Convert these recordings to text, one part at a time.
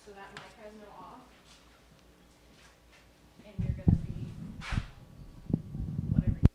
So that mic has no off. And you're going to be whatever you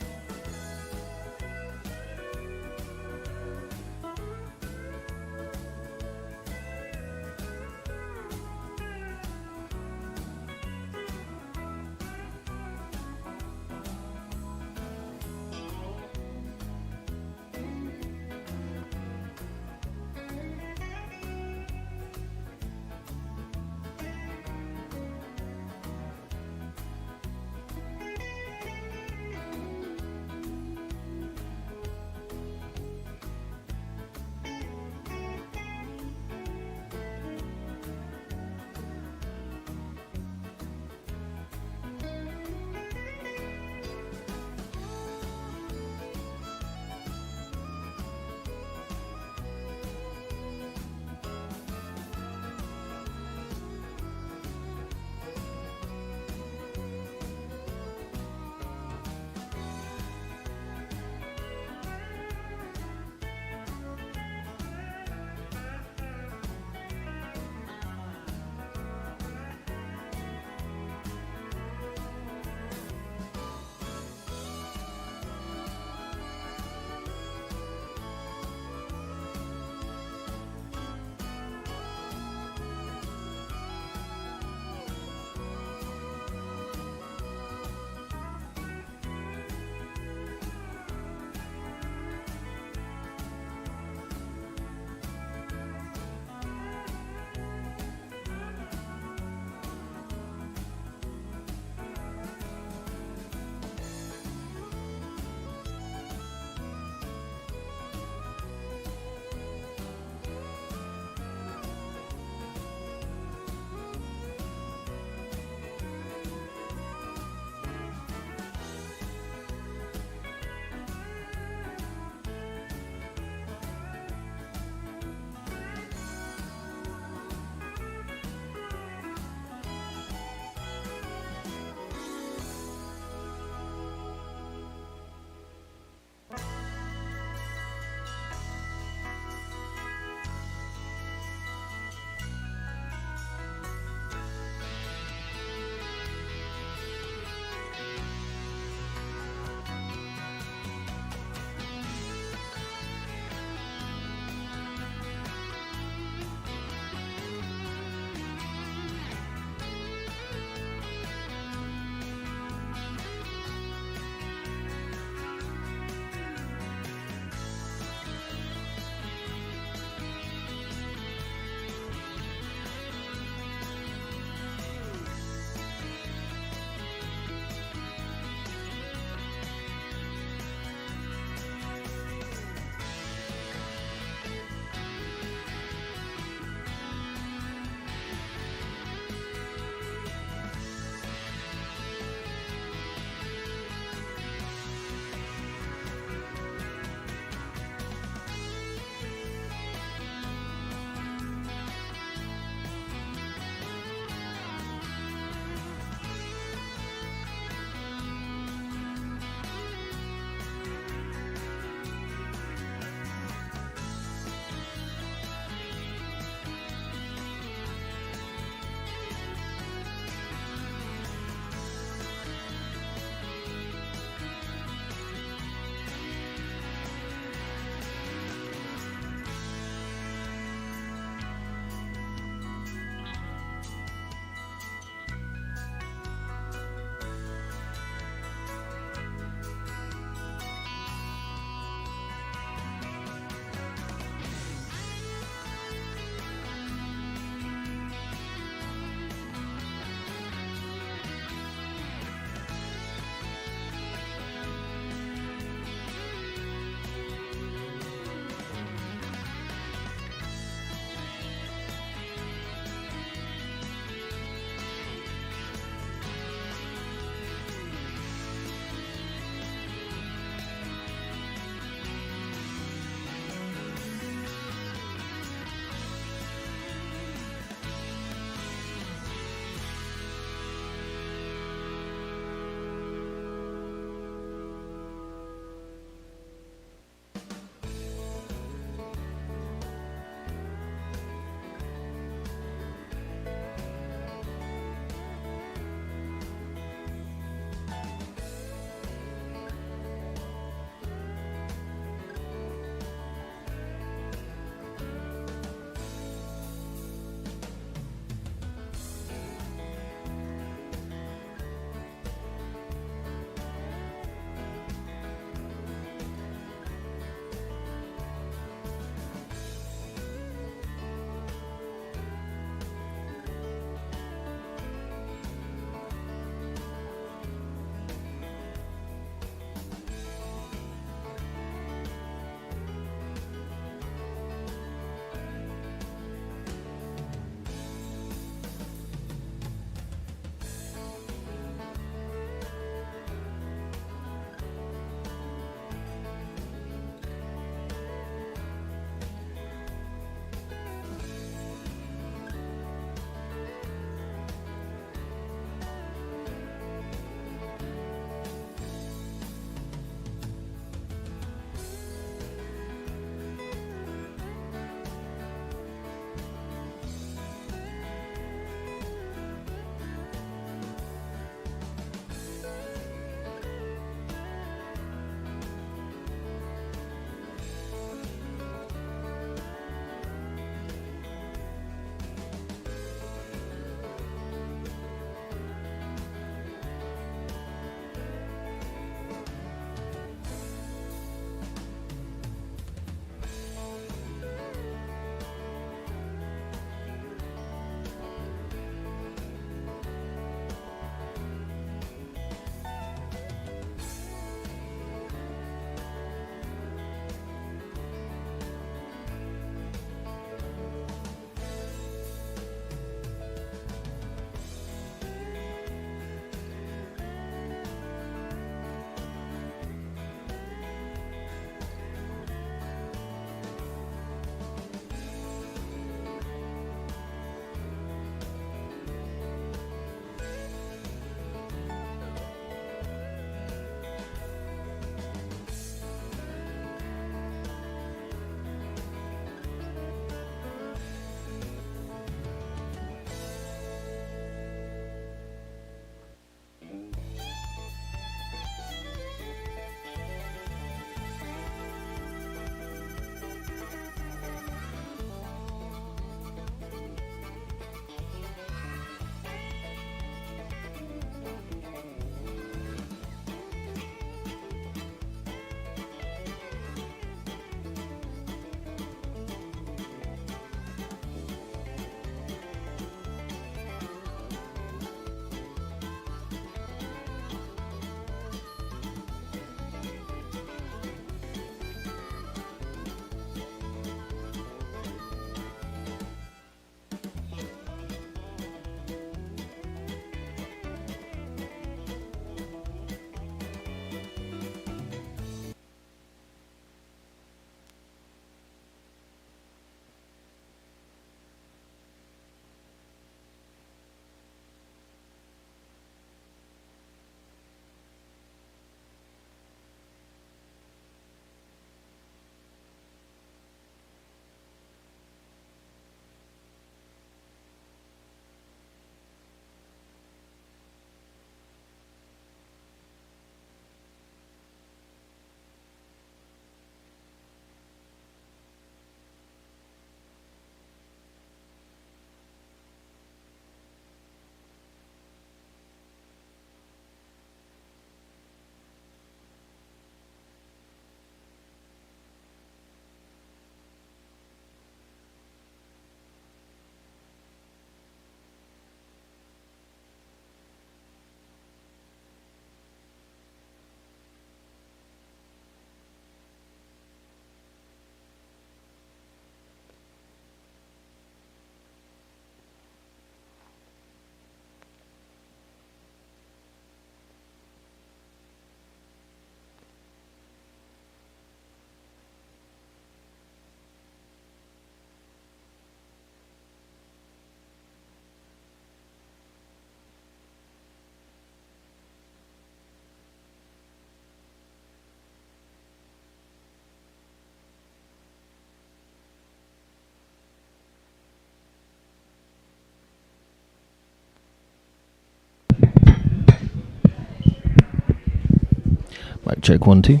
Mic check 1 2.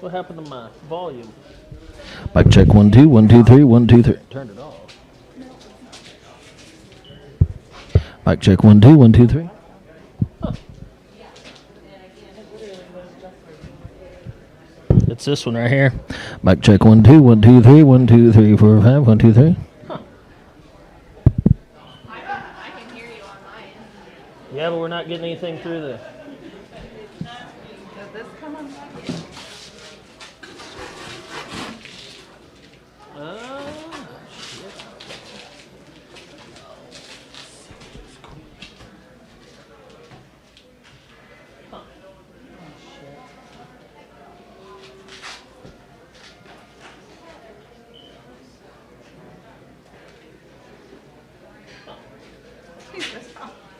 What happened to my volume? Mic check 1 2 1 2 3 1 2 3. Turned it off. Mic check 1 2 1 2 3. It's this one right here. Mic check 1 2 1 2 3 1 2 3 4 5 1 2 3. I can hear you on mine. Yeah, but we're not getting anything through the. Does this come on back? Shit. Huh.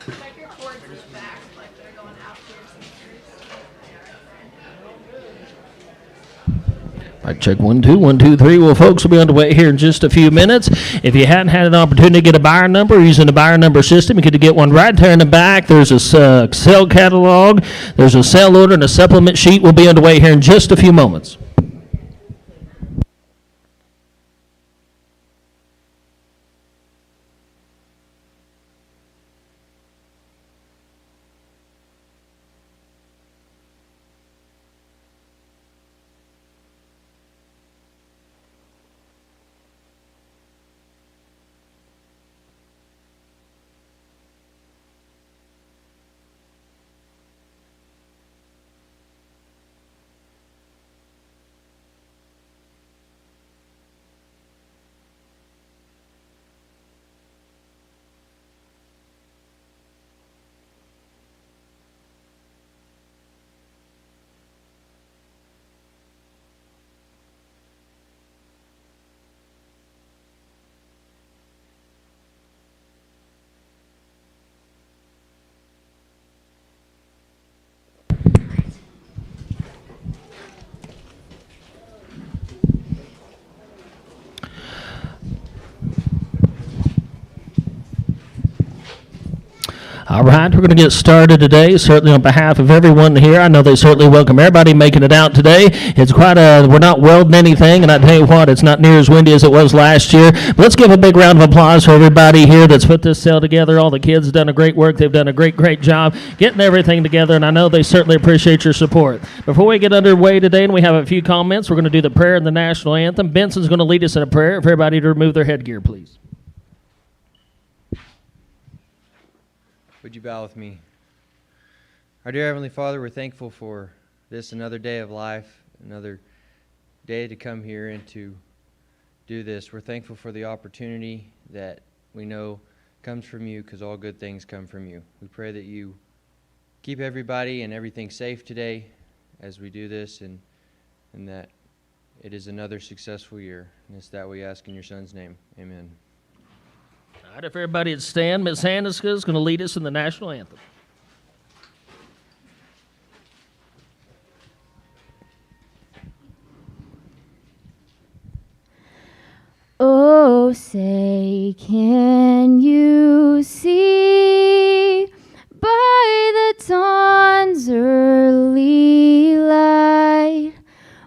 Check your cords in the back, like they're going out to your speakers. Mic check 1 2 1 2 3. Well, folks, will be on the way here in just a few minutes. If you hadn't had an opportunity to get a buyer number using the buyer number system, you could get one right there in the back. There's a sale catalog, there's a sale order, and a supplement sheet. Will be on the way here in just a few moments. All right, we're going to get started today. Certainly on behalf of everyone here, I know they certainly welcome everybody making it out today. It's we're not welding anything, and I tell you what, it's not near as windy as it was last year. But let's give a big round of applause for everybody here that's put this sale together. All the kids have done a great work. They've done a great job getting everything together, and I know they certainly appreciate your support. Before we get underway today, and we have a few comments, we're going to do the prayer and the national anthem. Benson's going to lead us in a prayer. For everybody to remove their headgear, please. Would you bow with me? Our dear Heavenly Father, we're thankful for this another day of life, another day to come here and to do this. We're thankful for the opportunity that we know comes from you, because all good things come from you. We pray that you keep everybody and everything safe today as we do this, and that it is another successful year. And it's that we ask in your Son's name. Amen. All right, if everybody would stand, Ms. Hanniska is going to lead us in the national anthem. Oh, say, can you see by the dawn's early light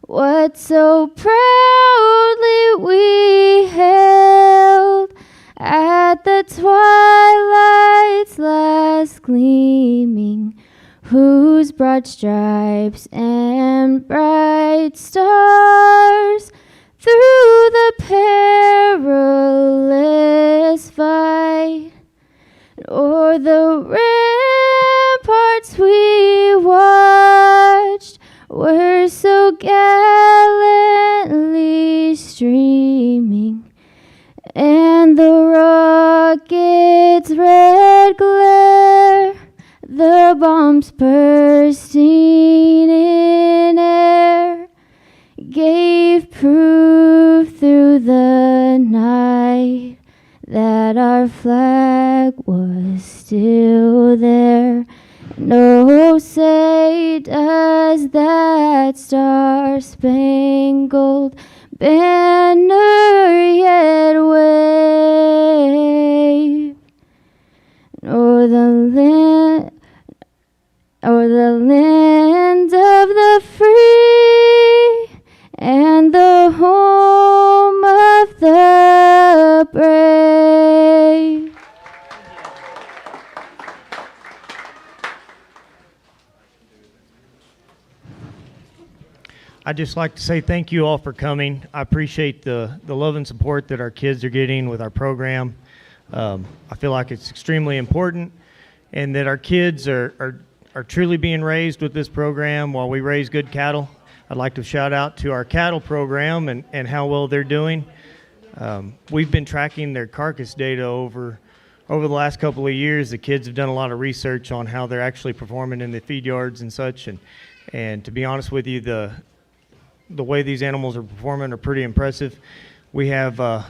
what so proudly we hailed at the twilight's last gleaming, whose broad stripes and bright stars through the perilous fight, o'er the ramparts we watched, were so gallantly streaming, and the rocket's red glare, the bombs bursting in air, gave proof through the night that our flag was still there. No, say, does that star-spangled banner yet wave o'er the land of I'd just like to say thank you all for coming. I appreciate the love and support that our kids are getting with our program. I feel like it's extremely important, and that our kids are truly being raised with this program while we raise good cattle. I'd like to shout out to our cattle program and how well they're doing. We've been tracking their carcass data over the last couple of years. The kids have done a lot of research on how they're actually performing in the feed yards and such, and to be honest with you, the way these animals are performing are pretty impressive. We have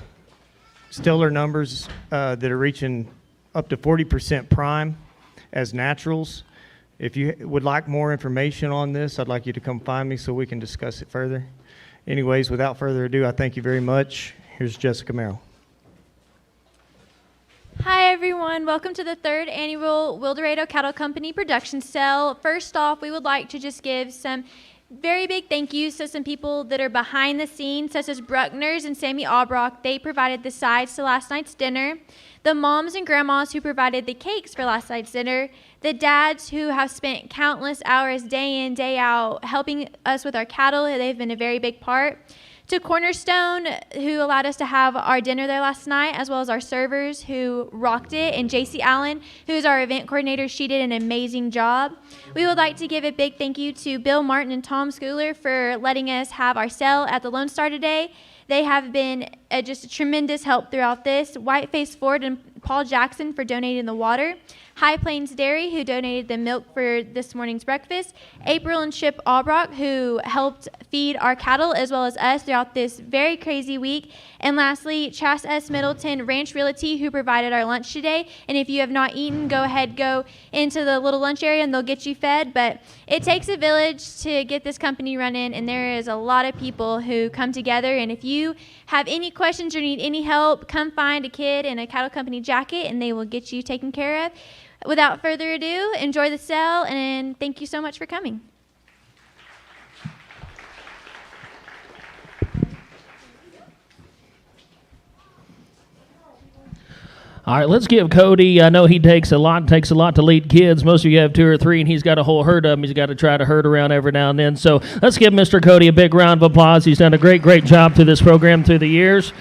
stellar numbers that are reaching up to 40% prime as naturals. If you would like more information on this, I'd like you to come find me so we can discuss it further. Anyways, without further ado, I thank you very much. Here's Jessica Merrill. Hi everyone, welcome to the 3rd annual Wildorado Cattle Company production sale. First off, we would like to just give some very big thank yous to some people that are behind the scenes, such as Bruckner's and Sammy Albrock. They provided the sides to last night's dinner. The moms and grandmas who provided the cakes for last night's dinner. The dads who have spent countless hours day in, day out helping us with our cattle. They've been a very big part. To Cornerstone, who allowed us to have our dinner there last night, as well as our servers who rocked it, and JC Allen, who is our event coordinator. She did an amazing job. We would like to give a big thank you to Bill Martin and Tom Schooler for letting us have our sale at the Lone Star today. They have been just a tremendous help throughout this. Whiteface Ford and Paul Jackson for donating the water. High Plains Dairy, who donated the milk for this morning's breakfast. April and Chip Albrock, who helped feed our cattle as well as us throughout this very crazy week. And lastly, Chas S. Middleton Ranch Realty, who provided our lunch today. And if you have not eaten, go ahead, go into the little lunch area and they'll get you fed. But it takes a village to get this company running, and there is a lot of people who come together. And if you have any questions or need any help, come find a kid in a cattle company jacket and they will get you taken care of. Without further ado, enjoy the sale, and thank you so much for coming. All right, let's give Cody. I know he takes a lot to lead kids. Most of you have 2 or 3, and he's got a whole herd of them. He's got to try to herd around every now and then. So let's give Mr. Cody a big round of applause. He's done a great job through this program through the years.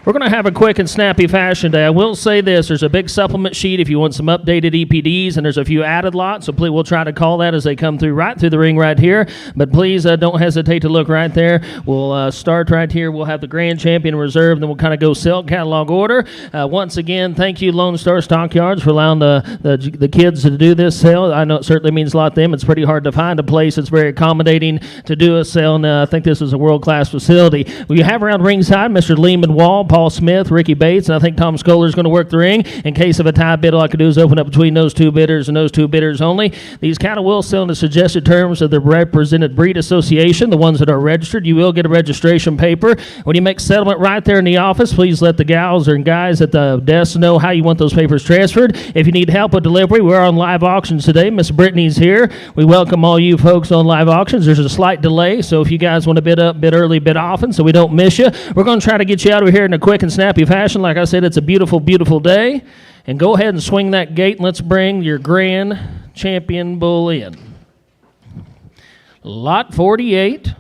We're going to have a quick and snappy fashion day. I will say this, there's a big supplement sheet if you want some updated EPDs, and there's a few added lots, so please, we'll try to call that as they come through right through the ring right here. But please don't hesitate to look right there. We'll start right here. We'll have the Grand Champion Reserve, then we'll kind of go sale catalog order. Once again, thank you, Lone Star Stockyards, for allowing the kids to do this sale. I know it certainly means a lot to them. It's pretty hard to find a place that's very accommodating to do a sale, and I think this is a world-class facility. We have around ringside Mr. Lehman Wall, Paul Smith, Ricky Bates, and I think Tom Scholar is going to work the ring. In case of a tie bid, all I can do is open up between those 2 bidders and those 2 bidders only. These cattle will sell in the suggested terms of the represented breed association, the ones that are registered. You will get a registration paper. When you make settlement right there in the office, please let the gals and guys at the desk know how you want those papers transferred. If you need help with delivery, we're on live auctions today. Miss Brittany's here. We welcome all you folks on live auctions. There's a slight delay, so if you guys want to bid up, bid early, bid often, so we don't miss you. We're going to try to get you out of here in a quick and snappy fashion. Like I said, it's a beautiful day. And go ahead and swing that gate, and let's bring your Grand Champion Bull in. Lot 48.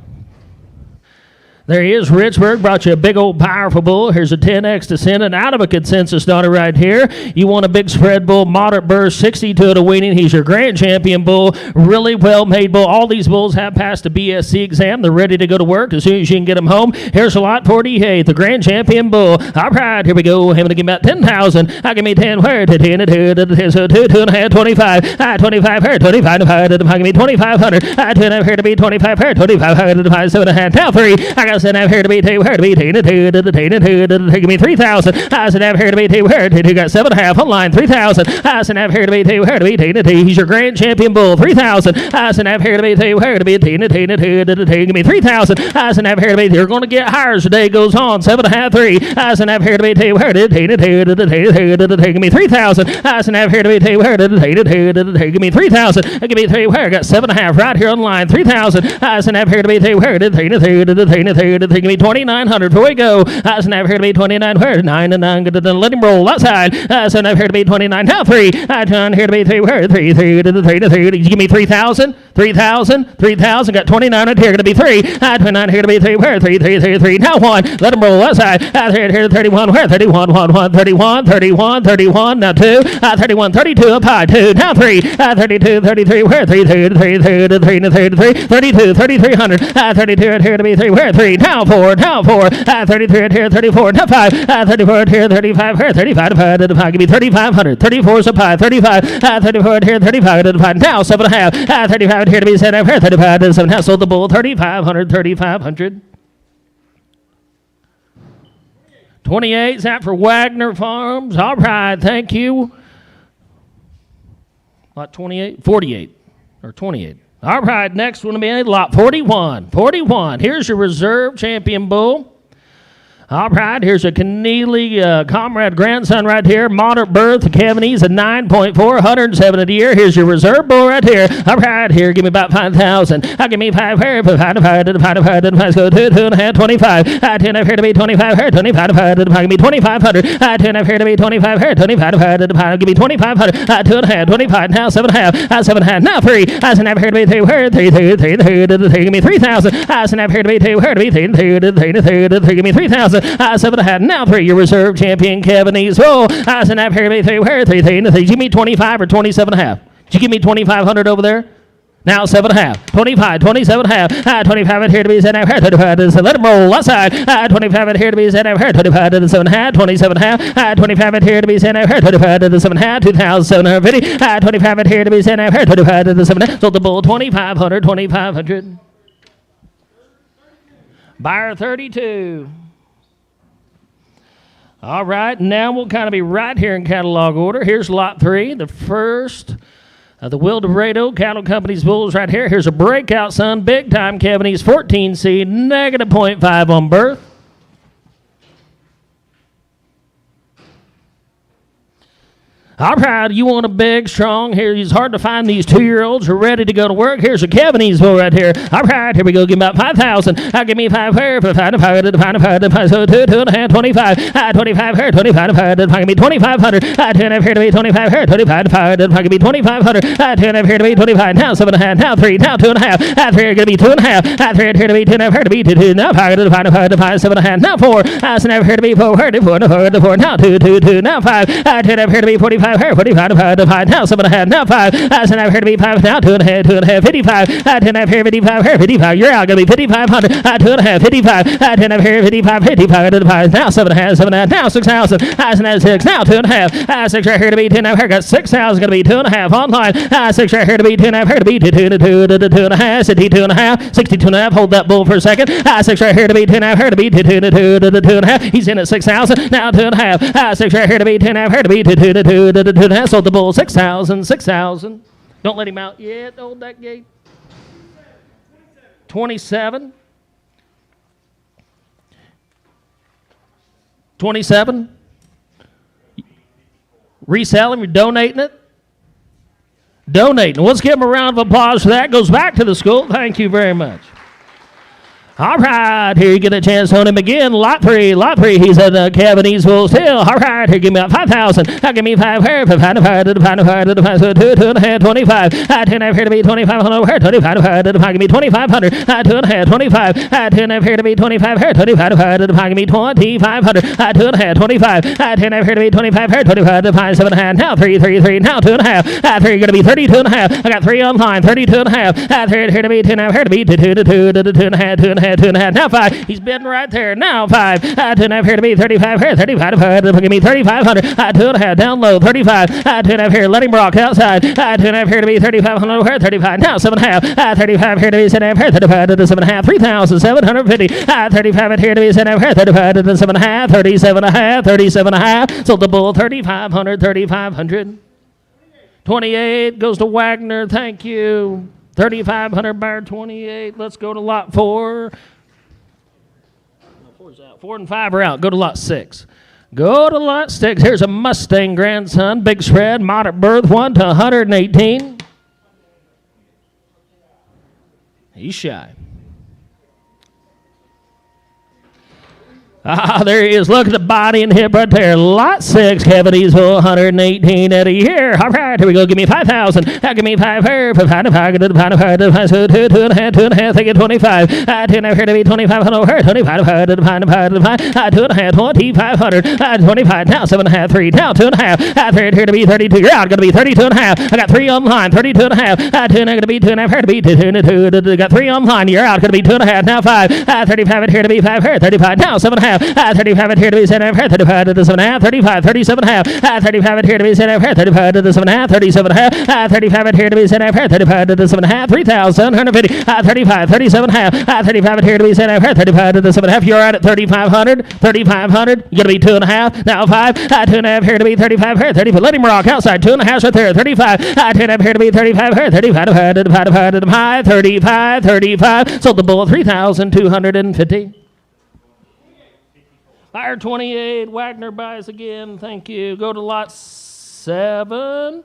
There he is, Richburg, brought you a big old powerful bull. Here's a 10X descendant out of a consensus daughter right here. You want a big spread bull, moderate burst, 62 to weaning. He's your Grand Champion bull, really well-made bull. All these bulls have passed the BSC exam. They're ready to go to work as soon as you can get them home. Here's a lot 48, the Grand Champion bull. All right, here we go. I'm going to give me about 10,000. I give me 10, where to 10, to 2, to 2, 2.5, 25. 25, here, 25, I give me 2,500. 2.5, here to be 25, here, 25, 7.5, now 3. I got said I'm here to be 2, here to be 2, give me 3,000. I said I'm here to be 2, here to 2, got 7.5 on line, 3,000. I said I'm here to be 2, here to be 2, he's your Grand Champion bull, 3,000. I said I'm here to be 2, here to be 2, give me 3,000. I said I'm here to be 2, you're going to get higher as the day goes on, 7.5, 3. I said I'm here to be 2, here to 2, give me 3,000. I said I'm here to be 2, here to give me 3,000. Give me 3, where got 7.5 right here on line, 3,000. I said I'm here to be 2, here to 2 to 3, give me 2,900. Before we go, snap here to be 29. Where 9 and 9, let him roll outside. So now here to be 29. Now 3. Turn here to be 3. Where 3 to the 3 to 3. Give me 3,000. 3,000. 3,000. Got 29 here. Going to be 3. 29 here to be 3. Where 3 3 3 3. Now 1. Let him roll outside. Here to 31. Where 31 1 1 31 31 31. Now 2. 31 32 up high. 2. Now 3. 32 33. Where 3 3 3 3 to 3 to 3 to 3. 32 3,300. 32 here to be 3. Where 3. Now 4. Now 4. 33 here 34. Now 5. 34 here 35. Where 35 to 5. Give me 3,500. 34 is up high. 35. 34 here 35 to 5. Now 7.5. 35 here to be 7. Where 35 to 7. Now sold the bull 3,500. 3,500. 28 is out for Wagner Farms. All right, thank you. Lot 28, 48, or 28. All right, next one will be lot 41. 41, here's your reserve champion bull. All right, here's a Keneally comrade grandson right here. Moderate birth, cavities a 9.4, 107 a year. Here's your reserve bull right here. All right, here, give me about 5,000. I'll give me 5 here, 5, go 2, 2.5, 25. 10 up here to be 25 here, 25, give me 2,500. 10 up here to be 25 here, 25, give me 2,500. 2.5, 25, now 7.5, 7.5, now 3. Snap here to be 2, here, 3, give me 3,000. Snap here to be 2, here to be 3, give me 3,000. 7.5, now 3, your reserve champion, Kevin East. Oh, snap here to be 3, where 3, 3, give me 25 or 27.5. Did you give me 2,500 over there? Now 7.5, 25, 27.5, 25 in here to be 7.5, 25, let him roll outside, 25 in here to be 7.5, 25 to the 7.5, 27.5, 25 in here to be 7.5, 25 to the 7.5, 2,750, 25 in here to be 7.5, 25 to the 7.5, sold the bull 2,500, 2,500. Buyer 32. All right, now we'll kind of be right here in catalog order. Here's lot 3, the first of the Wildorado Cattle Company's bulls right here. Here's a breakout son, big time Kevinese 14 seed, negative 0.5 on birth. All right, you want a big, strong, here, it's hard to find these 2-year-olds who are ready to go to work. Here's a Kevinese bull right here. All right, here we go, give me about 5,000. Give me 5 here, 5, so 2, 2.5, 25, 25 here, 25, give me 2,500, 10 up here to be 25 here, 25, give me 2,500, 10 up here to be 25, now 7.5, now 3, now 2.5, 3 are going to be 2.5, 3 here to be 10 up here to be 2, now 5, 7.5, now 4, snap here to be 4, 4, now 2, 2, now 5, 10 up here to be 45, here, 45, now 7.5, now 5, snap here to be 5, now 2.5, 55, 10 up here, 55, here, 55, you're out, going to be 5,500, 2.5, 55, 10 up here, 55, 55, now 7.5, now 6,000, snap 6, now 2.5, 6 right here to be 10 up here, got 6,000, going to be 2.5 online, 6 right here to be 10 up here to be 2, 2.5, 62.5, 62.5, hold that bull for a second, 6 right here to be 10 up here to be 2, 2.5, he's in at 6,000, now 2.5, 6 right here to be 10 up here to be 2, 2.5, sold the bull 6,000, 6,000. Don't let him out yet. Hold that gate. 27. 27. Reselling, you're donating it? Donating. Let's give him a round of applause for that. Goes back to the school. Thank you very much. All right, here you get a chance on him again. Lot 3, he's at Kevinese bull still. All right, here, give me about 5,000. Give me 5 here, 5, 2, 2.5, 25. 10 up here to be 2,500 here, 25, give me 2,500. 2.5, 25. 10 up here to be 25 here, 25, give me 2,500. 2.5, 25. 10 up here to be 25 here, 25, 7.5. Now 3, 3, now 2.5. 3 going to be 32.5. I got 3 online, 32.5. 3 here to be 10 up here to be 2.5. 2.5, now 5, he's bidding right there, now 5, 2.5 here to be 35 here, 35, give me 3,500, 2.5 down low, 35, 2.5 here, let him rock outside, 2.5 here to be 3,500 here, 35, now 7.5, 35 here to be 7.5 here, 35 to the 7.5, 3,750, 35 in here to be 7.5 here, 35 to the 7.5, 37.5, 37.5, sold the bull 3,500, 3,500, 28 goes to Wagner, thank you. 3,500 buyer 28. Let's go to lot 4. 4's out. 4 and 5 are out. Go to lot 6. Go to lot 6. Here's a Mustang grandson. Big spread. Moderate birth. 1 to 118. He's shy. Ah, there he is. Look at the body and hip right there. Lot 6, cavities full, 118 at a year. All right, here we go. Give me 5,000. Give me 5 her. 5 to 5 to 5 to 5 so 2 2 and a half 2 and a half. Take it 25. 2 and a half here to be 25. Hello her. 25 to 5 to 5 to 5 to 5. 2 and a half 2,500. 25 now 7 and a half 3 now 2 and a half. 3 here to be 32. You're out. Going to be 32 and a half. I got 3 online. 32 and a half. 2 and going to be 2 and a half. Here to be 2 and 2. Got 3 online. You're out. Going to be 2 and a half. Now 5. 35 and here to be 5 here. 35 now 7 and a half. 35 and here to be 7 and a half. 35 to the 7 and a half. 35 37 and a half. 35 and here to be 7 and a half. 35 to the 7 and a half. 37 and a half. 35 and here to be 7 and a half. 35 to the 7 and a half. 3,750. 35 37 and a half. 35 and here to be 7 and a half. 35 to the 7 and a half. You're out at 3,500. 3,500. You're going to be 2 and a half. Now 5. 2 and a half here to be 35 here. 35. Let him rock outside. 2 and a half right there. 35. 2 and a half here to be 35 here. 35 to 5 to 5 to 5 to 5. 35. 35. Sold the bull 3,250. Fire 28. Wagner buys again. Thank you. Go to lot 7.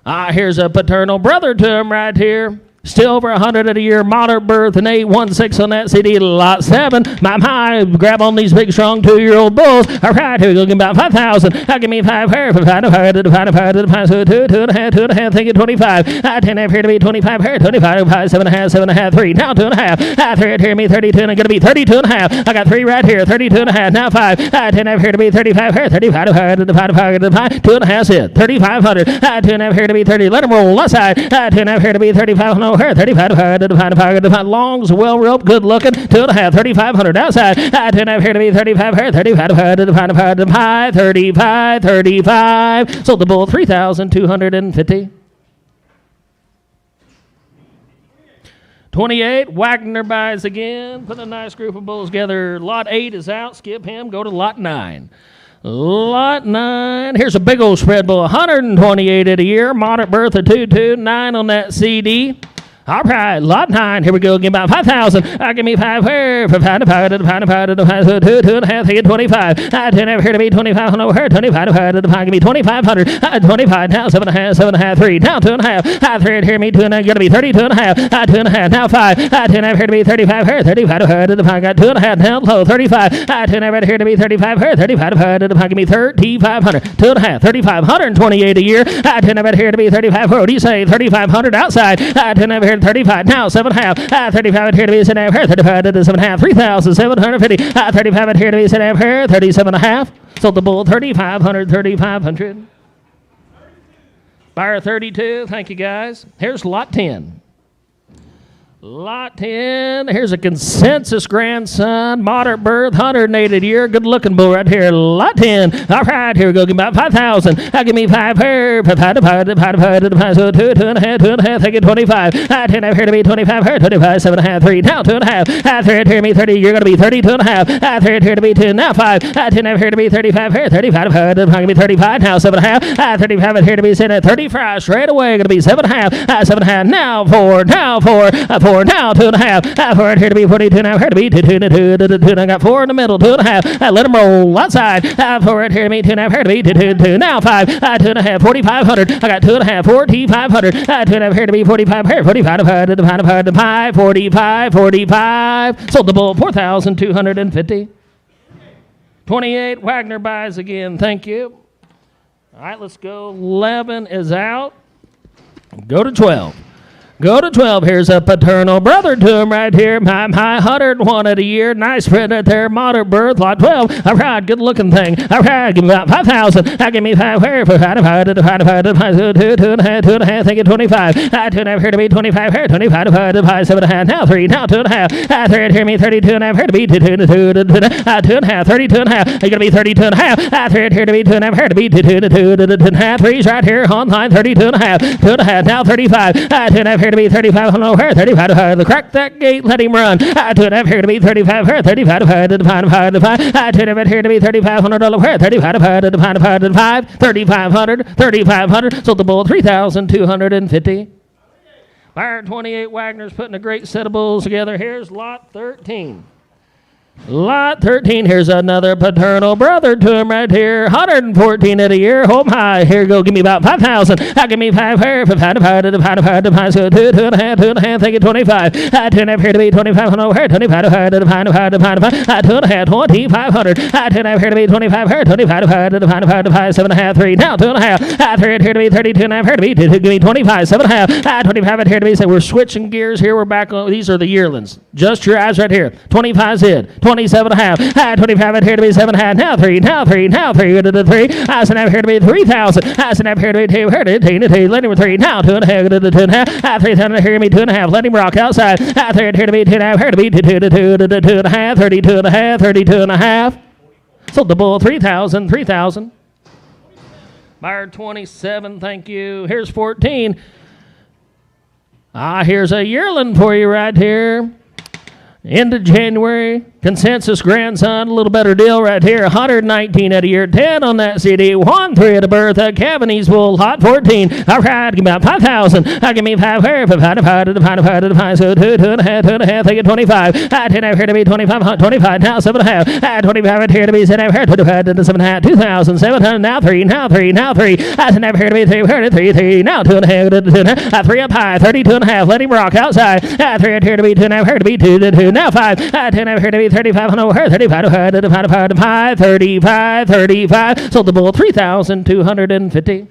Here's a paternal brother to him right here. Still over 100 at a year, moderate birth, and 816 on that CD, lot 7. My, grab on these big, strong 2-year-old bulls. All right, here we go, give me about 5,000. Give me 5 here, 5 to 5 to 5 to 5 to 5, so 2 and a half, 2 and a half, think it 25. 10 and a half here to be 25 here, 25 to 5, 7 and a half, 7 and a half, 3. Now 2 and a half. 3 here to me 32, and I'm going to be 32 and a half. I got 3 right here, 32 and a half. Now 5. 10 and a half here to be 35 here, 35 to 5 to 5 to 5 to 5. 2 and a half it, 3,500. 2 and a half here to be 30. Let them roll left side. 2 and a half here to be 35. No, here, 35 to 5 to 5 to 5 to 5. Longs, well roped, good looking. 2 and a half, 3,500 outside. 2 and a half here to be 35 here, 35 to 5 to 5 to 5 to 5. 35, 35. Sold the bull 3,250. 28, Wagner buys again. Put a nice group of bulls together. Lot 8 is out. Skip him. Go to lot 9. Lot 9. Here's a big old spread bull. 128 at a year. Moderate birth of 229 on that CD. All right, lot 9. Here we go. Give me about 5,000. Give me 5 here. 5 to 5 to 5 to 5 to 5. So 2 and a half. Take it 25. 10 and a half here to be 25. No, here 25 to 5 to 5. Give me 2,500. 25 now 7 and a half. 7 and a half. 3 now 2 and a half. 3 here me 2 and a half. Going to be 32 and a half. 2 and a half now 5. 2 and a half here to be 35 here. 35 to 5 to 5. Got 2 and a half now. So 35. 2 and a half here to be 35 here. 35 to 5 to 5. Give me 3,500. 2 and a half. 3,528 a year. 2 and a half here to be 35. What do you say? 3,500 outside. 2 and a half here to 35 now 7 and a half. 35 here to be 7 and a half. 35 to 7 and a half. 3,750. 35 here to be 7 and a half here. 37 and a half. Sold the bull 3,500. 3,500. Buyer 32. Thank you guys. Here's lot 10. Lot 10, here's a consensus grandson, moderate birth, 108 a year, good looking bull right here. Lot 10, all right, here we go, give me about 5,000. Give me 5 here, 5 to 5 to 5 to 5 to 5, so 2 and a half, 2 and a half, take it 25. 10 and a half here to be 25 here, 25, 7 and a half, 3, now 2 and a half. 3 here to be 30, you're going to be 32 and a half. 3 here to be 2, now 5. 10 and a half here to be 35 here, 35 to 5 to 5, going to be 35, now 7 and a half. 35 here to be 35, straight away, going to be 7 and a half. 7 and a half, now 4, now 4, 4 now 2 and a half. 4 here to be 42 now here to be 2 and I got 4 in the middle 2 and a half. Let them roll outside. 4 here to be 2 and a half here to be 2 now 5. 2 and a half 4,500. I got 2 and a half 4,500. 2 and a half here to be 45 here 45 to 5 to 5 to 5 to 5 45 45. Sold the bull 4,250. 28 Wagner buys again. Thank you. All right, let's go. 11 is out. Go to 12. Go to 12. Here's a paternal brother to him right here. My 101 at a year. Nice spread right there. Moderate birth. Lot 12. All right. Good looking thing. All right. Give me about 5,000. Give me 5 here. 5 to 5 to 5 to 5 to 5. 2 and a half. 2 and a half. Think it 25. 2 and a half here to be 25 here. 25 to 5 to 5. 7 and a half. Now 3. Now 2 and a half. 3 here me 32 and a half here to be 2 and a half. 32 and a half. You're going to be 32 and a half. 3 here to be 2 and a half here to be 2 and a half. 3's right here on line. 32 and a half. 2 and a half. Now 35. 2 and a half here to be 35 on over here, 35 to 5 to crack that gate, let him run. 2 and a half here to be 35 here, 35 to 5 to 5 to 5 to 5. 2 and a half here to be $3,500 here, 35 to 5 to 5 to 5 to 5, 3,500, 3,500. Sold the bull 3,250. Buyer 28 Wagner's putting a great set of bulls together. Here's lot 13. Lot 13, here's another paternal brother to him right here. 114 at a year, home high. Here go, give me about 5,000. Give me 5 here, 5, so 2, 2.5, thank you, 25. 2.5 here to be 25, no, here, 25, 2.5, 2.5, 2,500. 2.5 here to be 25, here, 25, 7.5, 3, now 2.5. 3 here to be 32.5, here to be 2, give me 25, 7.5. 25 here to be, so we're switching gears here, we're back on, these are the yearlings. Just your eyes right here. 25's it. 27.5. 25 here to be 7.5. Now 3. Go to the 3. 7.5 here to be 3,000. 7.5 here to be 2. Here to 2. Let him 3. Now 2.5. Go to the 2.5. 3,000 here to be 2.5. Let him rock outside. 3 here to be 2.5. Here to be 2 to 2.5. 32.5. 32.5. Sold the bull 3,000. 3,000. Buyer 27. Thank you. Here's 14. Here's a yearling for you right here. End of January, consensus grandson, a little better deal right here. 119 at a year, 10 on that CD, 1-3 at a birth, Cavaney's Bull, hot 14. All right, give me about 5,000. Give me 5 here, 5, so 2, 2.5, thank you, 25. 10 here to be 25, 25, now 7.5. 25 here to be 7 here, 25 to 7.5, 2,700, now 3. 10 here to be 3, now 2.5, 3 up high, 32.5, let him rock outside. 3 here to be 2.5, here to be 2 to 2. Now 5, 10 here to be 35, no, here, 35, 35. Sold the bull 3,250.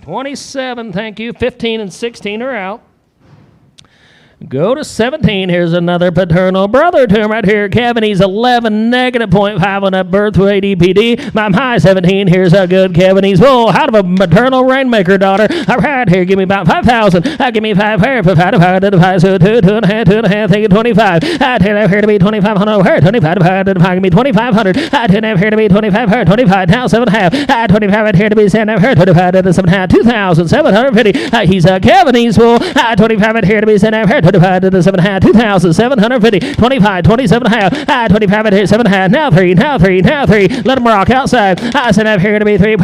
27, thank you. 15 and 16 are out. Go to 17. Here's another paternal brother to him right here. Cavaney's 11, negative 0.5 on that birth weight EPD. My high 17. Here's a good Cavaney's Bull out of a maternal rainmaker daughter. All right, here, give me about 5,000. Give me 5 here, 5, so 2, 2.5, thank you, 25. 10 here to be 25, no, here, 25, give me 2,500. 10 here to be 25, here, 25, now 7.5. 25 here to be 7, here, 25 to 7.5, 2,750. He's a Cavaney's Bull. 25 here to be 7, here, 25 to 7.5, 2,750, 25, 27.5, 25 here, 7.5, now 3. Let him rock outside. 7.5 here to be 3,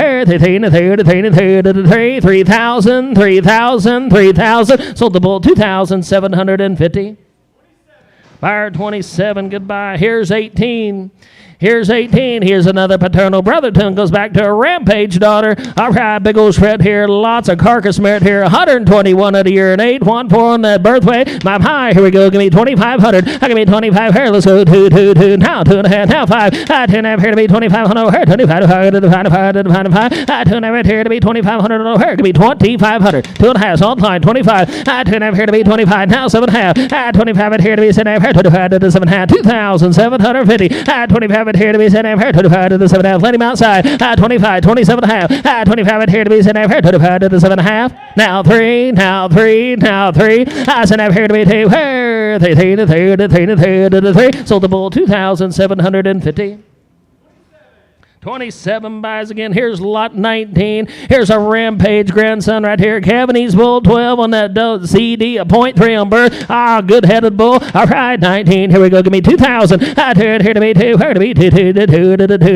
3,000. Sold the bull 2,750. Buyer 27, goodbye. Here's 18. Here's another paternal brother to him. Goes back to a rampage daughter. All right, big old shred here. Lots of carcass merit here. 121 at a year and 8. 1-4 on that birth weight. My high. Here we go. Give me 2,500. Give me 25 here. Let's go. 2. Now 2.5. Now 5. 10.5 here to be 2,500. Here 25. 2.5 here to be 2,500. Here give me 2,500. 2.5 on line. 25. 2.5 here to be 25. Now 7.5. 25 here to be 7.5. Here 25 to 7.5. 2,750. 25 here to be 7.5, 25 to the 7.5. Let him outside. 25, 27.5. 25 here to be 7.5, 25 to the 7.5. Now 3. 7.5 here to be 2. 3. Sold the bull 2,750. 27 buys again. Here's lot 19. Here's a rampage grandson right here. Cavaney's Bull, 12 on that CD, a 0.3 on birth. Good-headed bull. All right, 19. Here we go. Give me 2,000. Here to be 2. Here to be 2.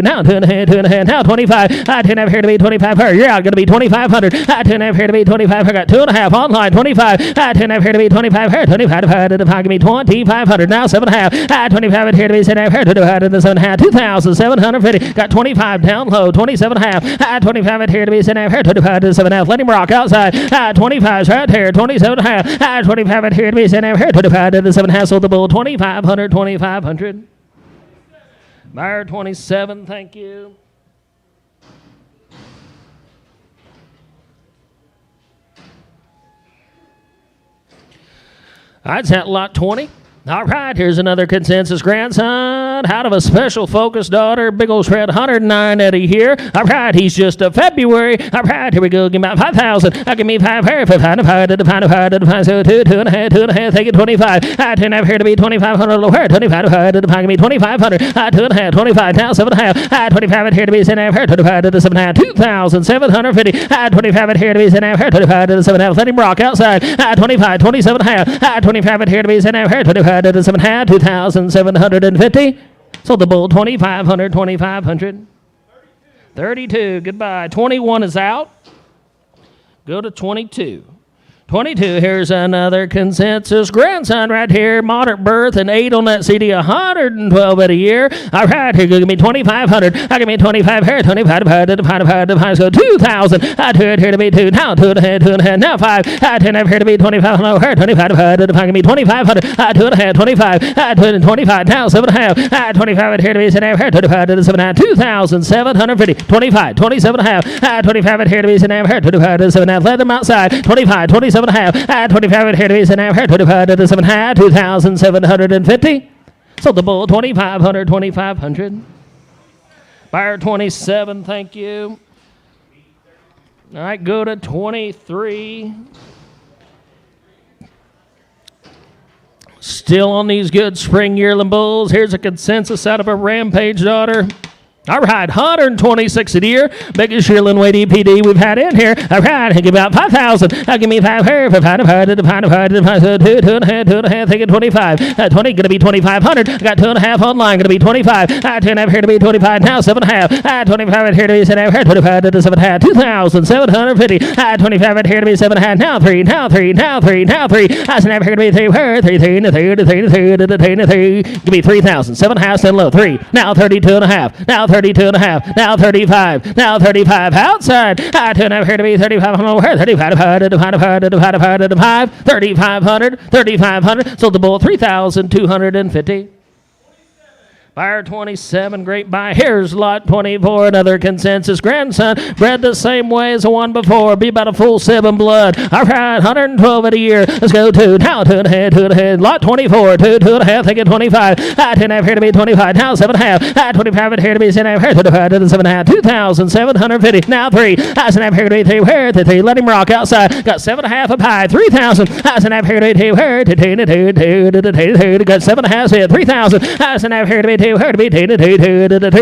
Now 2.5. Now 25. 2.5 here to be 25. Here, you're out. Going to be 2,500. 2.5 here to be 25. I got 2.5 online. 25. 2.5 here to be 25. Here 25. Give me 2,500. Now 7.5. 25 here to be 7.5. Here 25 to the 7.5. 2,750. Got 25 down low. 27.5. 25 here to be 7.5. Here 25 to the 7.5. Let him rock outside. 25's right here. 27.5. 25 here to be 7.5. Here 25 to the 7.5. Sold the bull 2,500. 2,500. Buyer 27. Thank you. All right, it's at lot 20. All right, here's another consensus grandson out of a special focus daughter. Big old shred, 109 at a year. All right, he's just a February. All right, here we go. Give me about 5,000. Give me 5 here. 5, so 2, 2.5, take it 25. 2.5 here to be 2,500. Here 25. Give me 2,500. 2.5, 25. Now 7.5. 25 here to be 7.5. Here 25 to the 7.5. 2,750. 25 here to be 7.5. Here 25 to the 7.5. Let him rock outside. 25, 27.5. 25 here to be 7.5. Here 25 to the 7.5. 2,750. Sold the bull 2,500. 2,500. 32. Goodbye. 21 is out. Go to 22. 22, here's another consensus grandson right here, moderate birth and 8 on that CD, 112 at a year. All right, here, give me 2,500. I give me 25 here, 25 divided, so 2,000. I do it here to be 2, now 2 and a half, now 5. I 10 up here to be 2,500, here, 25 divided, give me 2,500. I 2 and a half, 25. I 2 and 25, now 7 and a half. I 25 here to be 7 here, 25 to 7 and a half, 2,750. 25, 27 and a half. I 25 here to be 7 here, 25 to 7 and a half. Let them outside. 25, 27 and a half. I 25 here to be 7 here, 25 to 7 and a half, 2,750. Sold the bull, 2,500, 2,500. Buyer 27, thank you. All right, go to 23. Still on these good spring yearling bulls. Here's a consensus out of a Rampage daughter. All right, 126 a year. Biggest yearling weight EPD we've had in here. All right, give about 5,000. Give me 5 here. 5 divided, 2 and a half, thinking 25. 20, going to be 2,500. I got 2 and a half online, going to be 25. 2 and a half here to be 25, now 7 and a half. 25 here to be 7 and a half, 25 to 7 and a half, 2,750. 25 here to be 7 and a half, now 3, now 3, now 3, now 3. 7 and a half here to be 3, 3, 3, 3, 3. Give me 3,000. 7 and a half, stand low, 3. Now 32 and a half. Now 32 and a half, now 35, now 35 outside. I 2 and a half here to be 35, 35, 3,500, 3,500. Sold the bull, 3,250. Buyer 27, great buy. Here's lot 24, another consensus grandson. Bred the same way as the one before. Be about a full 7 blood. All right, 112 at a year. Let's go 2, now 2 and a half, 2 and a half. Lot 24, 2, 2 and a half, thinking 25. 2 and a half here to be 25, now 7 and a half. 25 at here to be 7 and a half, 25 to 7 and a half, 2,750. Now 3, 7 and a half here to be 3, where 3, let him rock outside. Got 7 and a half up high, 3,000. 7 and a half here to be 2, where 2, got 7 and a half, 3,000. 7 and a half here to be 2, heard me,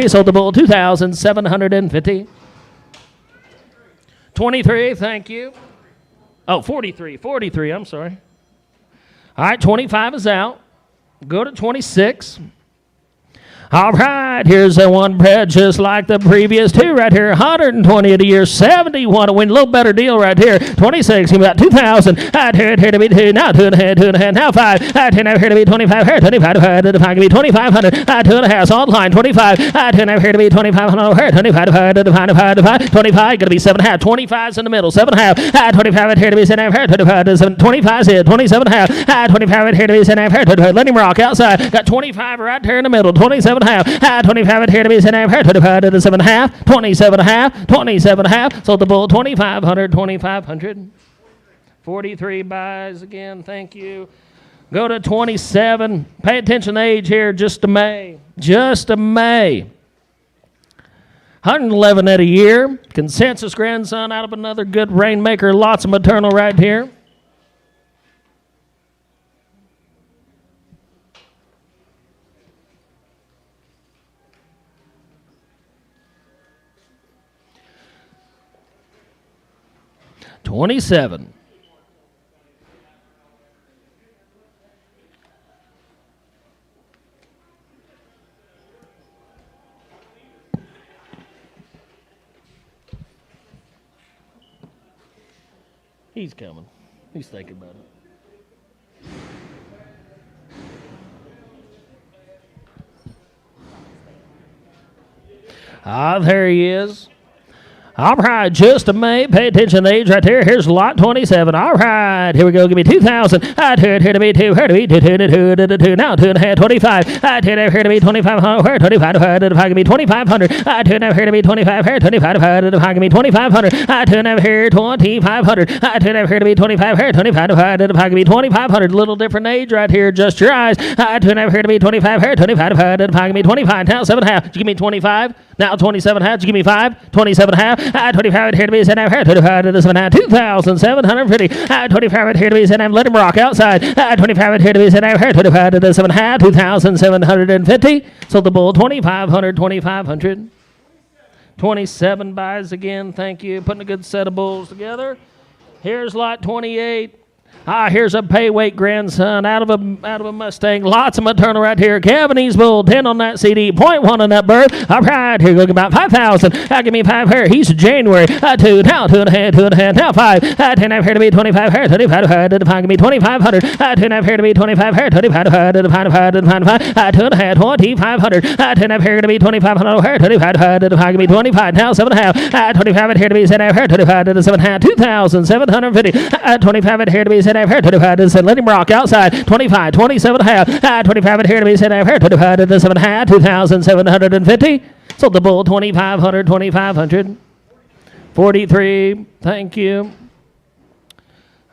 sold the bull, 2,750. 23, thank you. Oh, 43, I'm sorry. All right, 25 is out. Go to 26. All right, here's the one bred just like the previous 2 right here. 120 at a year, 71 to win. A little better deal right here. 26, give me about 2,000. I 2 here to be 2, now 2 and a half, 2 and a half, now 5. I 10 here to be 25, here 25, give me 2,500. I 2 and a half, online 25. I 2 and a half here to be 2,500, here 25, 25, gonna be 7 and a half. 25's in the middle, 7 and a half. I 25 here to be 7 and a half, here 25 to 7, 25's here, 27 and a half. I 25 here to be 7 and a half, here 25. Let him rock outside. Got 25 right there in the middle, 27 and a half. 25 here to be 7 and a half, 25 to 7 and a half, 27 and a half, 27 and a half. Sold the bull, 2,500, 2,500. 43 buys again, thank you. Go to 27. Pay attention to age here, just a May. Just a May. 111 at a year. Consensus grandson out of another good rainmaker. Lots of maternal right here. $27. He's coming. He's thinking about it. Ah, there he is. All right, just a May. Pay attention to the age right there. Here's lot 27. All right, here we go. Give me 2,000. I 2 here to be 2. Here to be 2, 2. Now 2 and a half, 25. I 2 here to be 2,500. Here 25. Give me 2,500. I 2 here to be 25. Here 25. Give me 2,500. I 2 here 2,500. I 2 here to be 25. Here 25. Give me 2,500. Little different age right here. Just your eyes. I 2 here to be 25. Here 25. Give me 25. Now 7 and a half. Did you give me 25? Now 27 and a half. Did you give me 5? 27 and a half. I 25 here to be 7 here 25 to 7 2,750. I 25 here to be 7. Let him rock outside. I 25 here to be 7 here 25 to 7 2,750. Sold the bull, 2,500, 2,500. 27 buys again. Thank you. Putting a good set of bulls together. Here's lot 28. Here's a pay weight grandson out of a Mustang. Lots of maternal right here. Angus Bull, 10 on that CD, 0.1 on that bird. All right, here we go, about 5,000. Give me 5 here. He's January. 2, now 2.5, 2.5, now 5. 10.5 here to be 25 here. 35 here to give me 2,500. 2.5 here to be 25 here. 35 here to find 5. 2.5, 2,500. 10.5 here to be 2,500 here. 35 here to give me 25. Now 7.5. 25 here to be 7 here. 25 to 7.5. 2,750. 25 here to be 7 here. 25 to 7. Let him rock outside. 25, 27.5. 25 here to be 7 here. 25 to 7.5. 2,750. Sold the bull 2,500. 2,500. 43. Thank you.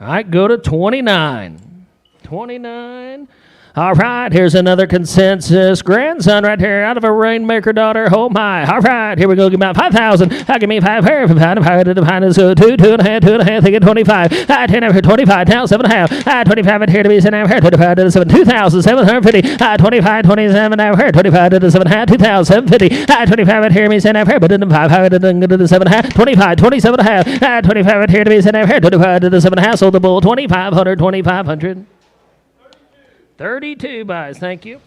All right, go to 29. 29. All right, here's another consensus grandson right here out of a rainmaker daughter. Oh my! All right, here we go. Give me about 5,000. Give me 5 here. 5 to define is 2, 2.5, 2.5. Think 25. 10 over 25. Now 7.5. 25 here to be 7 here. 25 to 7. 2,750. 25, 27 over here. 25 to 7.5. 2,750. 25 here to be 7 here. But then 5 to the 7.5. 25, 27.5. 25 here to be 7 here. 25 to the 7.5. Sold the bull 2,500. 2,500. 32 buys, thank you.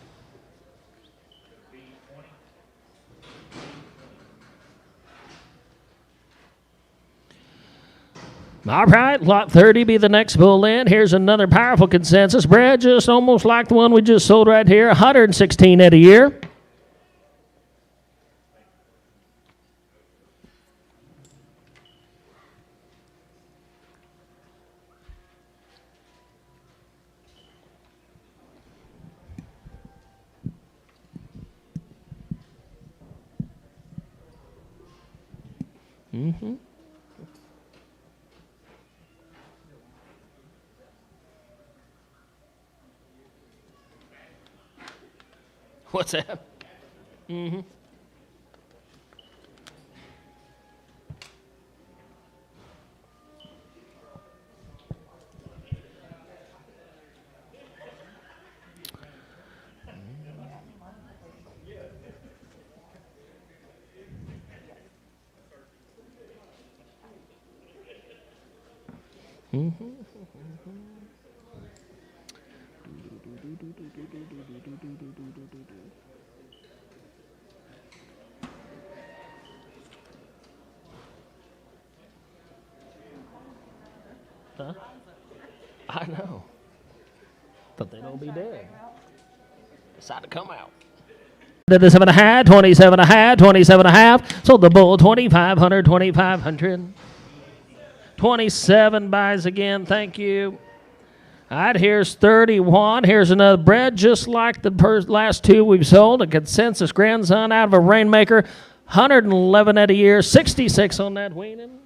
All right, lot 30 be the next bull in. Here's another powerful consensus. Bred just almost like the one we just sold right here. 116 at a year. Mm-hmm. What's that? Mm-hmm. Mm-hmm. Huh? I know. But they don't be dead. Decide to come out. 27.5, 27.5, 27.5. Sold the bull 2,500, 2,500. 27 buys again, thank you. All right, here's 31. Here's another bred just like the last two we've sold. A consensus grandson out of a rainmaker. 111 at a year, 66 on that weaning.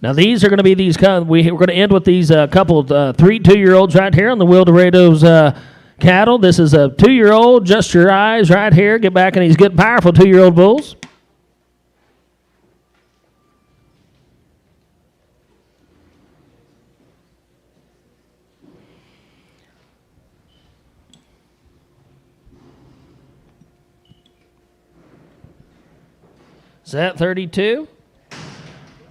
Now these are going to be these we're going to end with these couple 3 2-year-olds right here on the Wildorado's cattle. This is a 2-year-old, just your eyes right here. Get back in these good powerful 2-year-old bulls. Is that 32?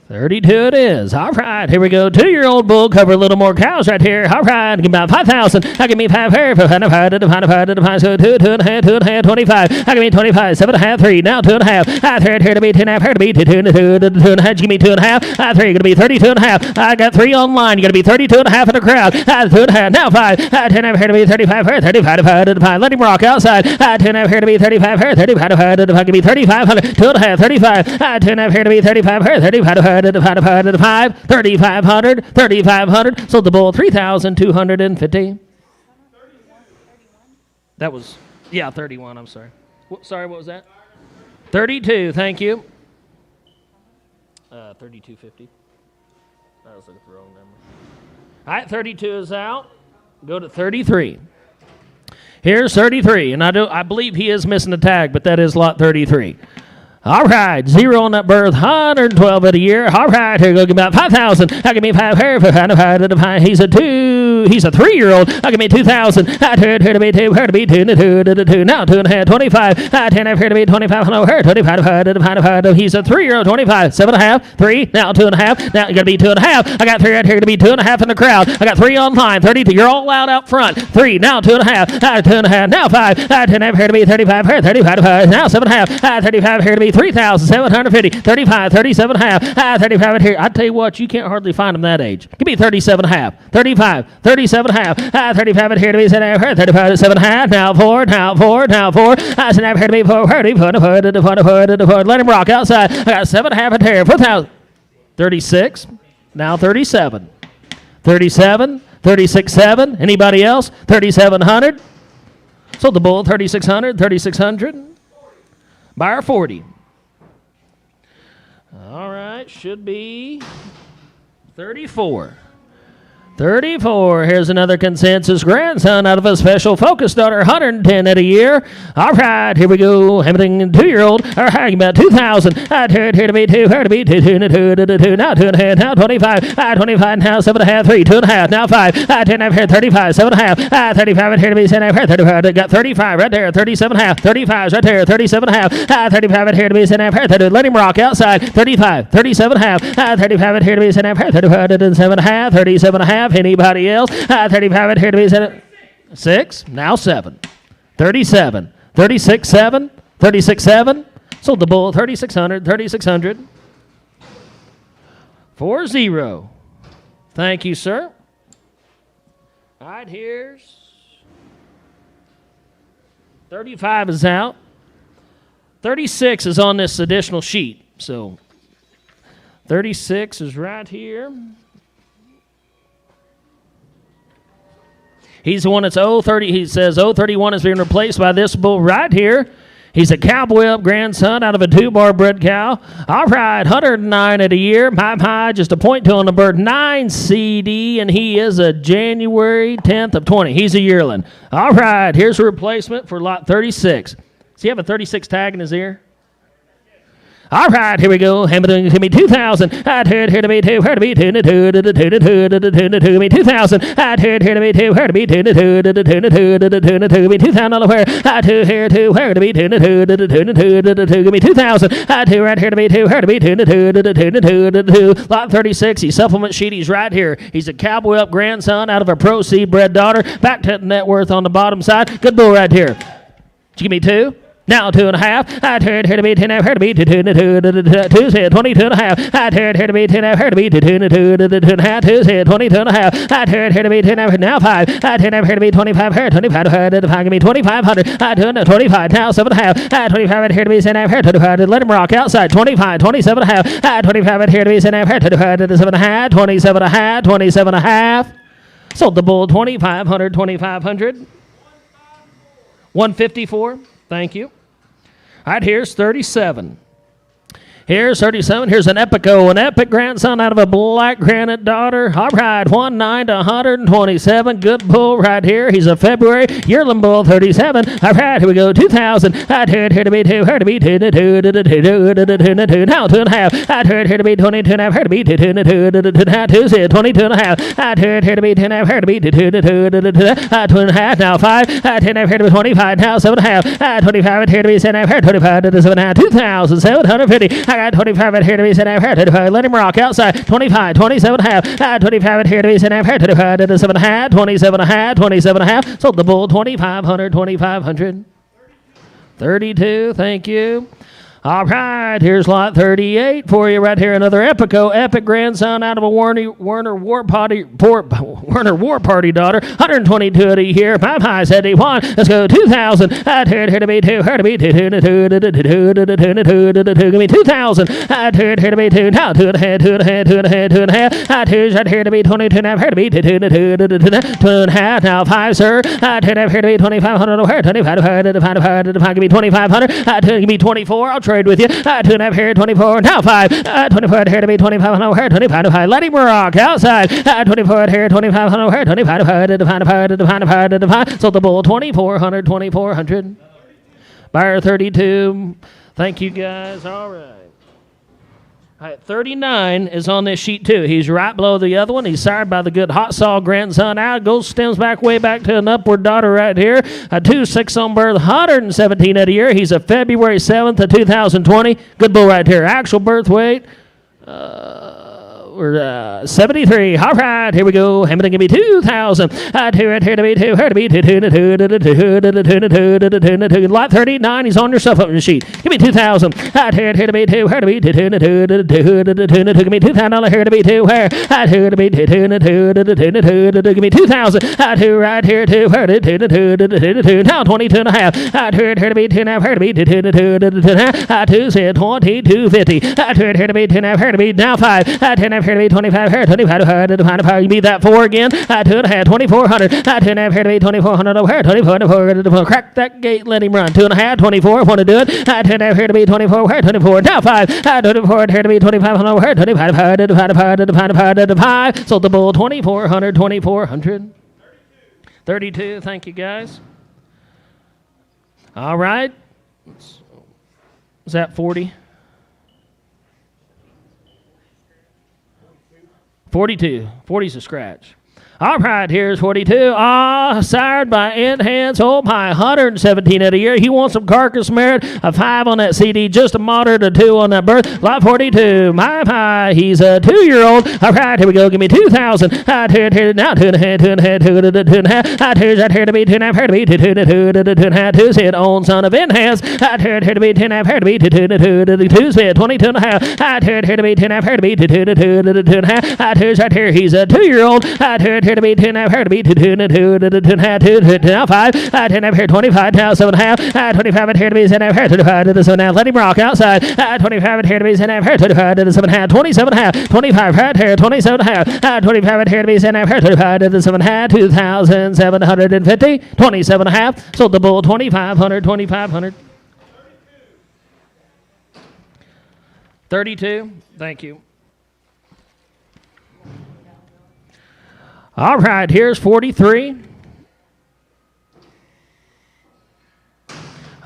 32 it is. All right, here we go. 2-year-old bull, cover a little more cows right here. All right, give me about 5,000. Give me 5 here. 5 to define. So 2, 2.5, 25. Give me 25. 7.5, 3. Now 2.5. 3 here to be 2.5. Here to be 2, 2.5. Give me 2.5. 3, going to be 32.5. I got 3 online. You're going to be 32.5 in the crowd. 2.5. Now 5. 10.5 here to be 35 here. 35 to define. Let him rock outside. 10.5 here to be 35 here. 35 to define. Give me 3,500. 2.5. 35. 10.5 here to be 35 here. 35 to 5, 3,500, 3,500. Sold the bull 3,250. That was, 31. I'm sorry. Sorry, what was that? 32. Thank you. 32.50. I was looking for the wrong number. All right, 32 is out. Go to 33. Here's 33, and I believe he is missing a tag, but that is lot 33. All right, 0 on that birth, 112 at a year. All right, here we go, give me about 5,000. Give me 5 here. 5 to define. He's a 2. 2. He's a 3-year-old. Give me 2,000. Here to be 2. Here to be 2. Now 2.5. 25. 10.5. Here to be 25. Here 25. He's a 3-year-old. 25. 7.5. 3. Now 2.5. Now you gotta be 2.5. I got 3 right here to be 2.5 in the crowd. I got 3 online. 32. You're all out front. 3. Now 2.5. 2.5. Now 5. 10.5. Here to be 35. Here 35. Now 7.5. 35. Here to be 3,750. 35. 37.5. 35 here. I tell you what, you can't hardly find them that age. Give me 37.5. 35. 37.5. 35 here to be 7.5. 35 to 7.5. Now 4. Now 4. Now 4. 7.5 here to be 4. 4. Let him rock outside. I got 7.5 here. 4,000. 36. Now 37. 37. 36.7. Anybody else? 3,700. Sold the bull. 3,600. 3,600. Buyer 40. All right, should be 34. 34. Here's another consensus grandson out of a special focus daughter, 110 at a year. All right, here we go. Hamilton, 2-year-old. All right, about 2,000. Here to be 2. Here to be 2. Now 2.5. Now 25. 25. Now 7.5. 3. 2.5. Now 5. 10.5. Here 35. 7.5. 35. Here to be 7.5. 35. Got 35 right there. 37.5. 35 right there. 37.5. 35 here to be 7.5. Let him rock outside. 35. 37.5. 35 here to be 7.5. 35 to 7.5. 37.5. Anybody else? 35 here to be 6. Now 7. 37. 36.7. 36.7. Sold the bull. 3,600. 3,600. 4-0. Thank you, sir. All right, here's 35 is out. 36 is on this additional sheet. So 36 is right here. He's the one that's 030. He says 031 is being replaced by this bull right here. He's a cowboy up grandson out of a 2-bar bred cow. All right, 109 at a year. My, just a point two on the bird. 9 CD, and he is a January 10th of 20. He's a yearling. All right, here's a replacement for lot 36. Does he have a 36 tag in his ear? All right, here we go. Hamilton, give me 2,000. Here to be 2. Here to be 2. Give me 2,000. Here to be 2. Here to be 2. Give me 2,000 all over. 2 here, 2. Here to be 2. Give me 2,000. 2 right here to be 2. Here to be 2. Lot 36. He's supplement sheet. He's right here. He's a cowboy up grandson out of a pro seed bred daughter. Back to net worth on the bottom side. Good bull right here. Did you give me 2? Now 2.5. Here to be 10. Here to be 2. 2 said 22.5. Here to be 10. Here to be 2. 2.5. 2 said 22.5. Here to be 10. Now 5. 10 here to be 25. Here 25. Give me 2,500. 25. Now 7.5. 25 here to be 7.5. Here 25. Let him rock outside. 25. 27.5. 25 here to be 7.5. Here 27.5. 27.5. 27.5. Sold the bull 2,500. 2,500. 154. Thank you. All right, here's 37. Here's 37. Here's an Epico, an epic grandson out of a black granite daughter. All right, 19 to 127. Good bull right here. He's a February yearling bull, 37. All right, here we go. 2,000. Here to be 2. Here to be 2. Now 2.5. Here to be 22.5. Here to be 2. Now 2 said 22.5. Here to be 10. Here to be 2.5. Now 5. 10 here to be 25. Now 7.5. 25 here to be 7.5. Here 25 to 7.5. 2,750. I got 25 here to be 7.5. 25. Let him rock outside. 25. 27.5. 25 here to be 7.5. 25 to 7.5. 27.5. 27.5. Sold the bull 2,500. 2,500. 32. Thank you. All right, here's lot 38 for you right here. Another Epico, epic grandson out of a Werner War Party daughter. 122 at a year. My high said he won. Let's go 2,000. Here to be 2. Here to be 2. Give me 2,000. Here to be 2. Now 2.5. 2.5. 2's right here to be 22.5. Here to be 2.5. Now 5, sir. 2.5 here to be 2,500. Here 25. Give me 2,500. Give me 24. I'll trade with you. 2.5 here, 24. Now 5. 24 here to be 2,500. Here 25. Let him rock outside. 24 here, 2,500. Here 25. So the bull 2,400. 2,400. Buyer 32. Thank you guys. All right. All right, 39 is on this sheet too. He's right below the other one. He's sired by the good hot saw grandson. Out goes, stems back way back to an upward daughter right here. A 2-6 on birth, 117 of the year. He's a February 7th of 2020. Good bull right here. Actual birth weight. We're 73. All right, here we go. Hamilton, give me 2,000. Here to be 2. Her to be 2. Lot 39. He's on your stuff up in the sheet. Give me 2,000. Here to be 2. Her to be 2. Give me $2,000. Here to be 2. Where? Here to be 2. Give me 2,000. Right here to her to 2. Now 22 and a half. Here to be 2. Here to be 2. 2 said 22.50. Here to be 2. Here to be now 5. 10 here to be 25, here 25, you beat that 4 again, 2.5, 2,400, 2.5 here to be 2,400 over here, 24, crack that gate, let him run, 2.5, 24, want to do it, 2.5 here to be 24, here 24, now 5, 24 here to be 2,500 over here, 25, 5, sold the bull, 2,400, 2,400, 32, thank you guys. All right, is that 40? 42. 40's a scratch. All right, here's 42. Sired by Enhance. Oh, my, 117 of the year. He wants some carcass merit. A 5 on that CD. Just a moderate. A 2 on that birth. Lot 42. My, he's a 2-year-old. All right, here we go. Give me 2,000. Now 2.5. 2.5. Here's here to be 2.5. Here to be 2.5. 2 said own son of Enhance. Here to be 2.5. Here to be 2 said 22 and a half. Here to be 2.5. Here to be 2.5. Here's right here. He's a 2-year-old. Here to be 2.5, here to be 2.5, now 5, 10 here 25, now 7.5, 25 here to be 7.5, here to 25 to the 7.5, let him rock outside, 25 here to be 7.5, here to 25 to the 7.5, 27.5, 25 right here, 27.5, 25 here to be 7.5, here to 25 to the 7.5, 2,750, 27.5, sold the bull 2,500, 2,500. 32, thank you. All right, here's 43.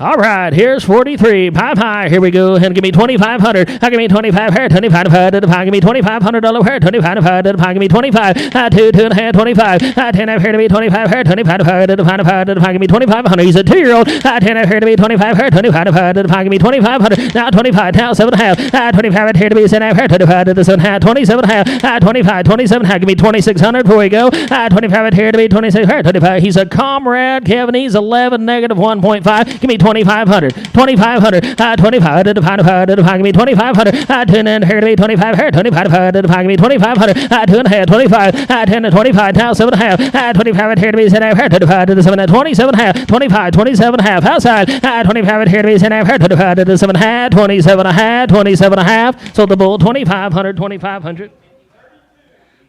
All right, here's 43. High. Here we go. And give me 2,500. Give me 25 here. 25 to the pie. Give me $2,500 here. 25 to the pie. Give me 25. 2.5. 25. 10 here to be 25 here. 25 to the pie. Give me 2,500. He's a 2-year-old. 10 here to be 25 here. 25 to the pie. Give me 2,500. Now 25. Now 7.5. 25 here to be 7.5 here. 25 to the 7.5. 27.5. 25. 27.5. Give me 2,600. Before we go. 25 here to be 26 here. 25. He's a comrade. Kevin. He's 11 negative 1.5. Give me 2,500, 2,500, 25 to the pie, give me 2,500, 10 here to be 25 here, 25 to the pie, give me 2,500, 2.5, 25, 10 to 25, now 7.5, 25 here to be 7.5 here, 25 to the 7, 27.5, 25, 27.5, outside, 25 here to be 7.5 here, 25 to the 7.5, 27.5, 27.5, so the bull 2,500, 2,500,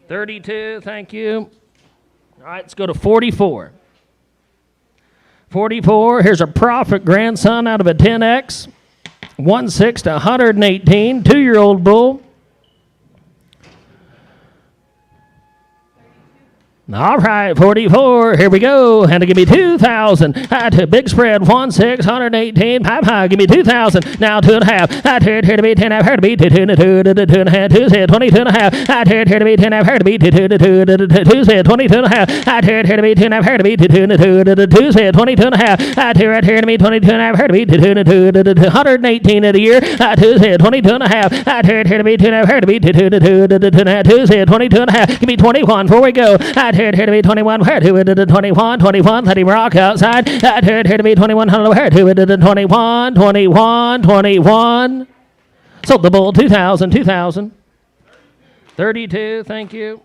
32, thank you. All right, let's go to 44. 44, here's a Prophet grandson out of a 10X. 1/6 to 118, 2-year-old bull. All right, 44, here we go. And to give me 2,000. To big spread, 1/6, 118. High, give me 2,000. Now 2.5. Here to be 10.5. Here to be 2.5. 2 said 22.5. Here to be 10.5. Here to be 2 said 22.5. Here to be 10.5. Here to be 2 said 22.5. Here to be 22.5. Here to be 118 of the year. 2 said 22.5. Here to be 2.5. Here to be 2 said 22.5. Give me 21. Before we go. Here to be 21, here to the 21, let him rock outside. Here to be 2,100, here to the 21. Sold the bull 2,000, 2,000. 32, thank you.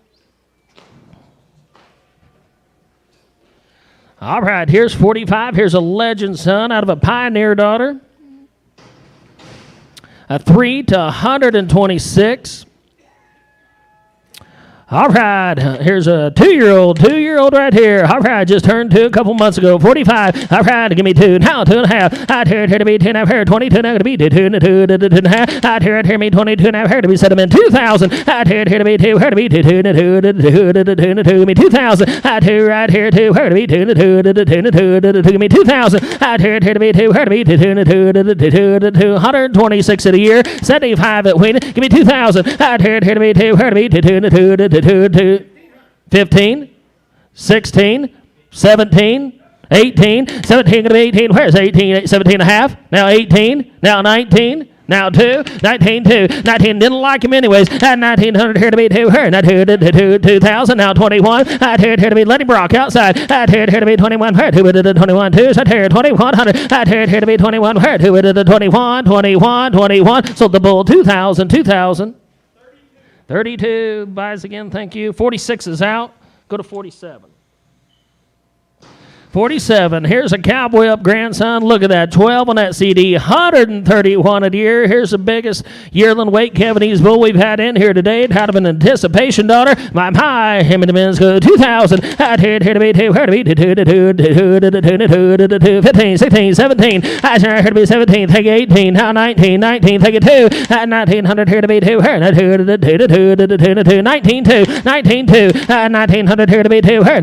All right, here's 45. Here's a legend son out of a pioneer daughter. A 3 to 126. All right, here's a two-year-old right here. All right, just turned 2 a couple months ago. 45. All right, give me 2. Now 2.5. I hear to be 2.5. Here 22. Now to be 2.5. I hear me 22. Now here to be set him in 2,000. I hear to be 2. Here to be 2. Give me 2,000. I hear right here 2. Here to be 2. Give me 2,000. I hear to be 2. Here to be 2. 126 of the year. 75 at Wheaton. Give me 2,000. I hear to be 2. Here to be 2. 15, 16, 17, 18, 17 gonna be 18. Where's 18? 17 and a half. Now 18. Now 19. Now 2. 19, 2. 19 didn't like him anyways. At 1900 here to be 2. Here. Now 2,000. Now 21. At here to be Lenny Brock outside. At here to be 21. Where 2 to 21. 2. At here 2100. At here to be 21. Where 2 to 21. Sold the bull 2,000. 32 buys again, thank you. 46 is out. Go to 47. 47. Here's a cowboy up grandson. Look at that. 12 on that CD. 131 a year. Here's the biggest yearling weight Kevinese bull we've had in here today. It had him in anticipation, daughter. My high. Him and the men's go 2,000. Out here to be 2. Here to be 2. 15, 16, 17. I here to be 17. Take 18. Now 19. 19. Take it 2. At 1900 here to be 2. Here. 19, 2. 19, 2. 1900 here to be 2. Here.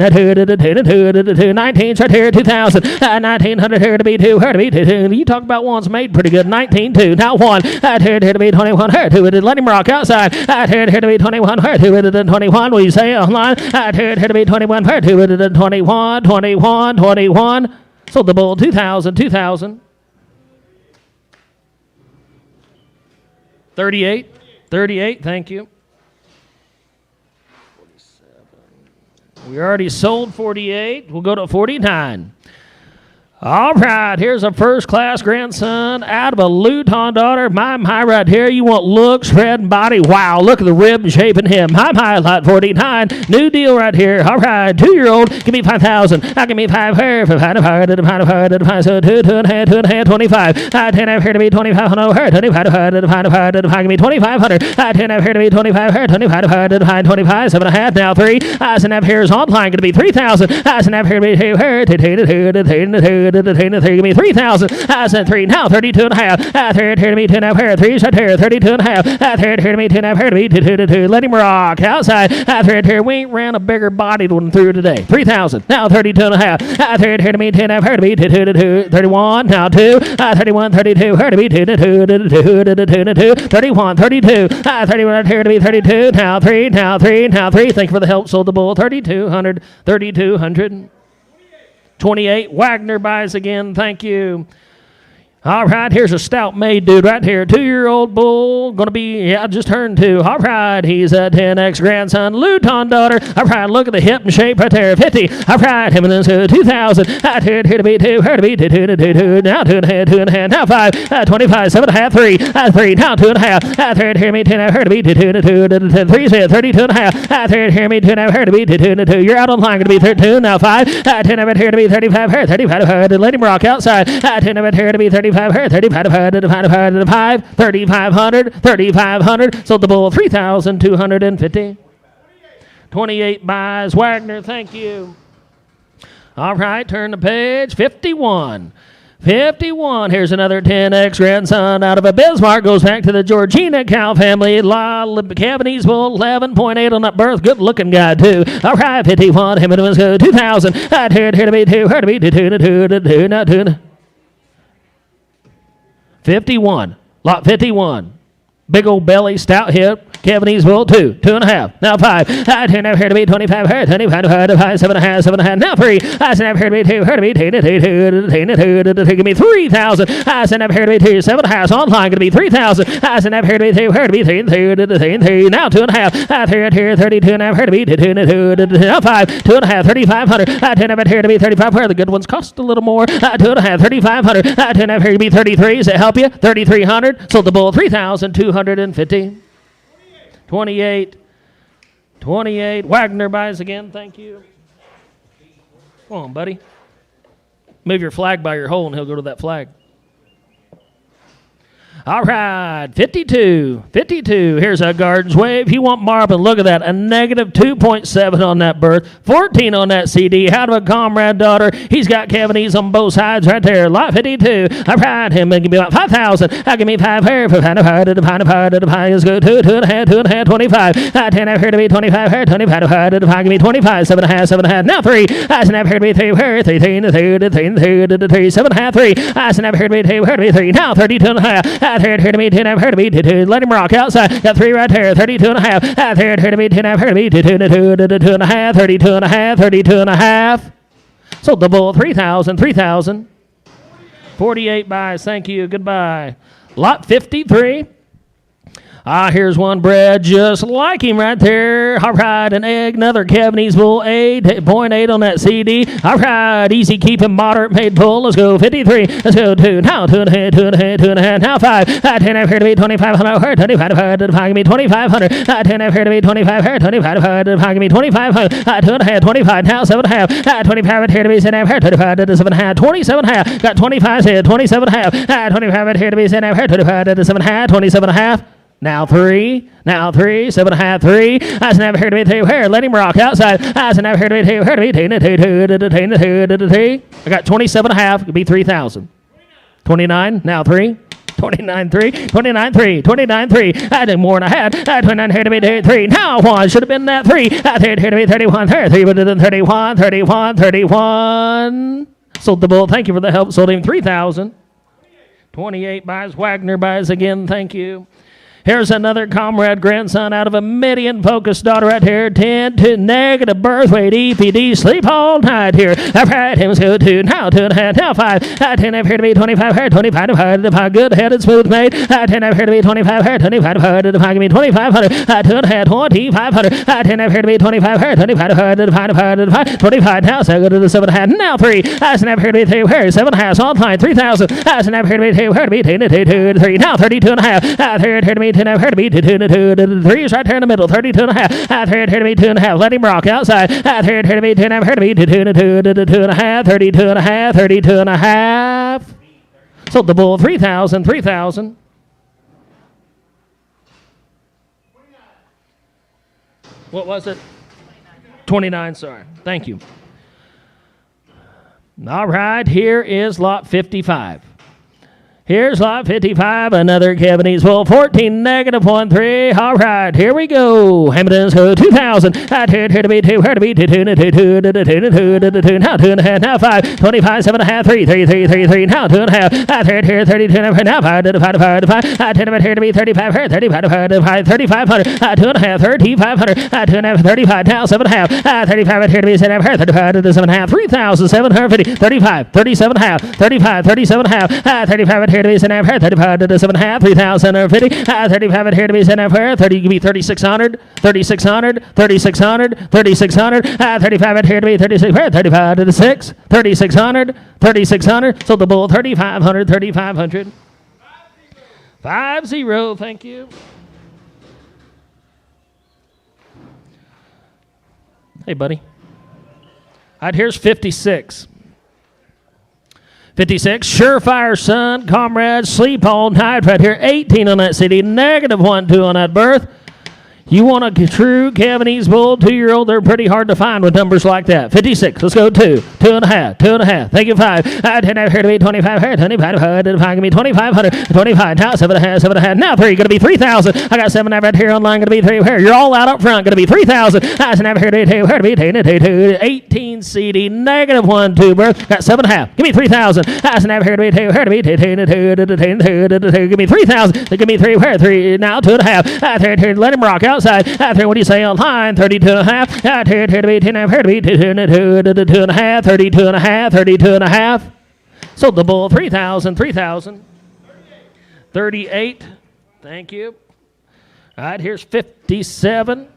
19. Right here, 2,000. 1900 here to be 2. Here to be 2. You talk about ones made pretty good. 19, 2. Now 1. Here to be 21. Here to let him rock outside. Here to be 21. Here to 21. What do you say online? Here to be 21. Here to 21. Sold the bull 2,000. 38. Thank you. We already sold 48. We'll go to 49. All right, here's a first-class grandson out of a Luton daughter. My right here. You want looks, head, and body. Wow, look at the rib shape in him. My lot 49. New deal right here. All right, 2-year-old. Give me 5,000. I'll give me 5 here. So 2.5, 25. 10 here to be 2,500. Here 25. Give me 2,500. 10 here to be 25. Here 25. 7.5 now 3. Snap here is online. Going to be 3,000. Snap here to be 2. Here 2. Give me 3,000. I said 3. Now 32 and a half. Third here to me 2.5. Here 3. Shut here 32 and a half. Third here to me 2.5. Here to me 2. Let him rock outside. Third here we ran a bigger bodied one through today. 3,000. Now 32 and a half. Third here to me 2.5. Here to me 2. 31. Now 2. 31. 32. Here to me 2. 31. 32. 31 here to be 32. Now 3. Now 3. Thank you for the help. Sold the bull 3,200. 28. Wagner buys again. Thank you. All right, here's a stout-made dude right here. 2-year-old bull, going to be, just turned 2. All right, he's a 10X grandson, Luton daughter. All right, look at the hip and shape right there. 50. All right, him and this 2,000. Here to be 2. Here to be 2. Now 2.5. Now 5. 25. 7.5. 3. 3. Now 2.5. Third here me 2. Here to be 2. 3. 32 and a half. Third here me 2. Here to be 2. You're out on line. Going to be 32. Now 5. 10 of it here to be 35. Here 35. Let him rock outside. 10 of it here to be 35. 3,500. Sold the bull 3,250. 28 buys. Wagner, thank you. All right, turn the page. 51. Here's another 10X grandson out of a Bismarck. Goes back to the Georgina cow family. Kevinese bull, 11.8 on that birth. Good looking guy, too. All right, 51. Him and him go 2,000. Here to be 2. Here to be 2. Now 2. 51. Lot 51. Big old belly, stout hip. Kevinese bull, 2. 2.5. Now 5. I turn up here to be 25. Here 25. 7.5. Now 3. I send up here to be 2. Here to be 2. Give me 3,000. I send up here to be 2. 7.5. Online going to be 3,000. I send up here to be 2. Here to be 3. Now 2.5. I turn up here 32. Now here to be 2. Now 5. 2.5. 3,500. I turn up here to be 35. Where the good ones cost a little more. 2.5. 3,500. I turn up here to be 33. Does it help you? 3,300. Sold the bull 3,250. 28. Wagner buys again. Thank you. Come on, buddy. Move your flag by your hole and he'll go to that flag. All right, 52. Here's a Gardens Wave. You want Marvin, look at that. A negative 2.7 on that berth. 14 on that CD. Out of a comrade daughter. He's got cavities on both sides right there. Lot 52. All right, him. Give me about 5,000. Give me 5 here. Let's go 2.5, 25. 10 up here to be 25 here. 25 give me 25. 7.5. Now 3. I snap here to be 3 here. 3. 7.5. 3. I snap here to be 2 here to be 3. Now 32.5. Here to be 10 up here to be 2. Let him rock outside. Got 3 right here. 32.5. Here to be 10 up here to be 2.5. 32.5. Sold the bull 3,000. 48 buys. Thank you. Goodbye. Lot 53. Here's one bred just like him right there. All right, an egg, another Cavanese bull, 8.8 on that CD. All right, easy keeping, moderate made pull. Let's go 53. Let's go 2. Now 2.5. Now 5. 10 up here to be 2,500. 25 to give me 2,500. 10 up here to be 25 here. 25 to give me 2,500. 2.5. 25. Now 7.5. 25 here to be 7 up here. 25 to 7.5. 27.5. Got 25 here. 27.5. 25 here to be 7 up here. 25 to 7.5. 27.5. Now 3, 7.5, 3. I snap here to be 2 here. Let him rock outside. I snap here to be 2 here to be 2. I got 27.5. Could be 3,000. 29. Now 3. 29.3. 29.3. I did more than I had. 29 here to be 3. Now 1 should have been that 3. I did here to be 31. 3 would have been 31. Sold the bull. Thank you for the help. Sold him 3,000. 28 buys. Wagner buys again. Thank you. Here's another comrade grandson out of a Midian focused daughter right here. 10 to negative birth weight EPD. Sleep all night here. All right, him go 2. Now 2.5. Now 5. 10 up here to be 25 here. 25 to 5. Good headed, smooth made. 10 up here to be 25 here. 25 to 5. Give me 2,500. 2.5. 2,500. 10 up here to be 25 here. 25 to 5. 25. Now so go to the 7.5. Now 3. I snap here to be 2 here. 7.5. All time 3,000. I snap here to be 2 here to be 2 to 3. Now 32.5. Here to be 10 up here to be 2 to 3 is right there in the middle. 32.5. Here to be 2.5. Let him rock outside. Here to be 10 up here to be 2 to 2.5. 32.5. Sold the bull 3,000. What was it? 29. Sorry. Thank you. All right. Here is lot 55. Here's lot 55, another Cavanese bull, 14 negative 1.3. All right, here we go. Hamilton's go 2,000. Here to be 2. Here to be 2. Now 2.5. Now 5. 25. 7.5. 3. Now 2.5. Here 32. Now 5 to 5. 10 here to be 35. Here 35 to 5. 3,500. 2.5. 3,500. 2.5. 35. Now 7.5. 35 here to be 7. Here 35 to 7.5. 3,750. 35. 37.5. 35. 37.5. 35 here to be 7 here. 35 to 7.5. 3,050. 35 here to be 7 here. 30 give me 3,600. 3,600. 3,600. 3,600. 35 here to be 36 here. 35 to 6. 3,600. 3,600. Sold the bull 3,500. 3,500. 5-0. Thank you. Hey, buddy. All right, here's 56. 56, Surefire Son, comrades, sleep all night right here. 18 on that CD, negative 1.2 on that berth. You want a true Cavanese bull, 2-year-old, they're pretty hard to find with numbers like that. 56, let's go 2, 2.5, 2.5, thank you 5. 10 here to be 25 here, 25 to 5, give me 2,500, 25, now 7.5, 7.5, now 3, gonna be 3,000. I got 7 right here online, gonna be 3 here. You're all out up front, gonna be 3,000. I snap here to be 2, here to be 2, 18 CD, negative 1.2 berth, got 7.5, give me 3,000. I snap here to be 2, here to be 2, give me 3,000. Give me 3, here, 3, now 2.5. Here, let him rock out. Outside, what do you say online? 32.5. Here to be 10. Here to be 2.5. 32.5. Sold the bull 3,000. 38. Thank you. All right, here's 57.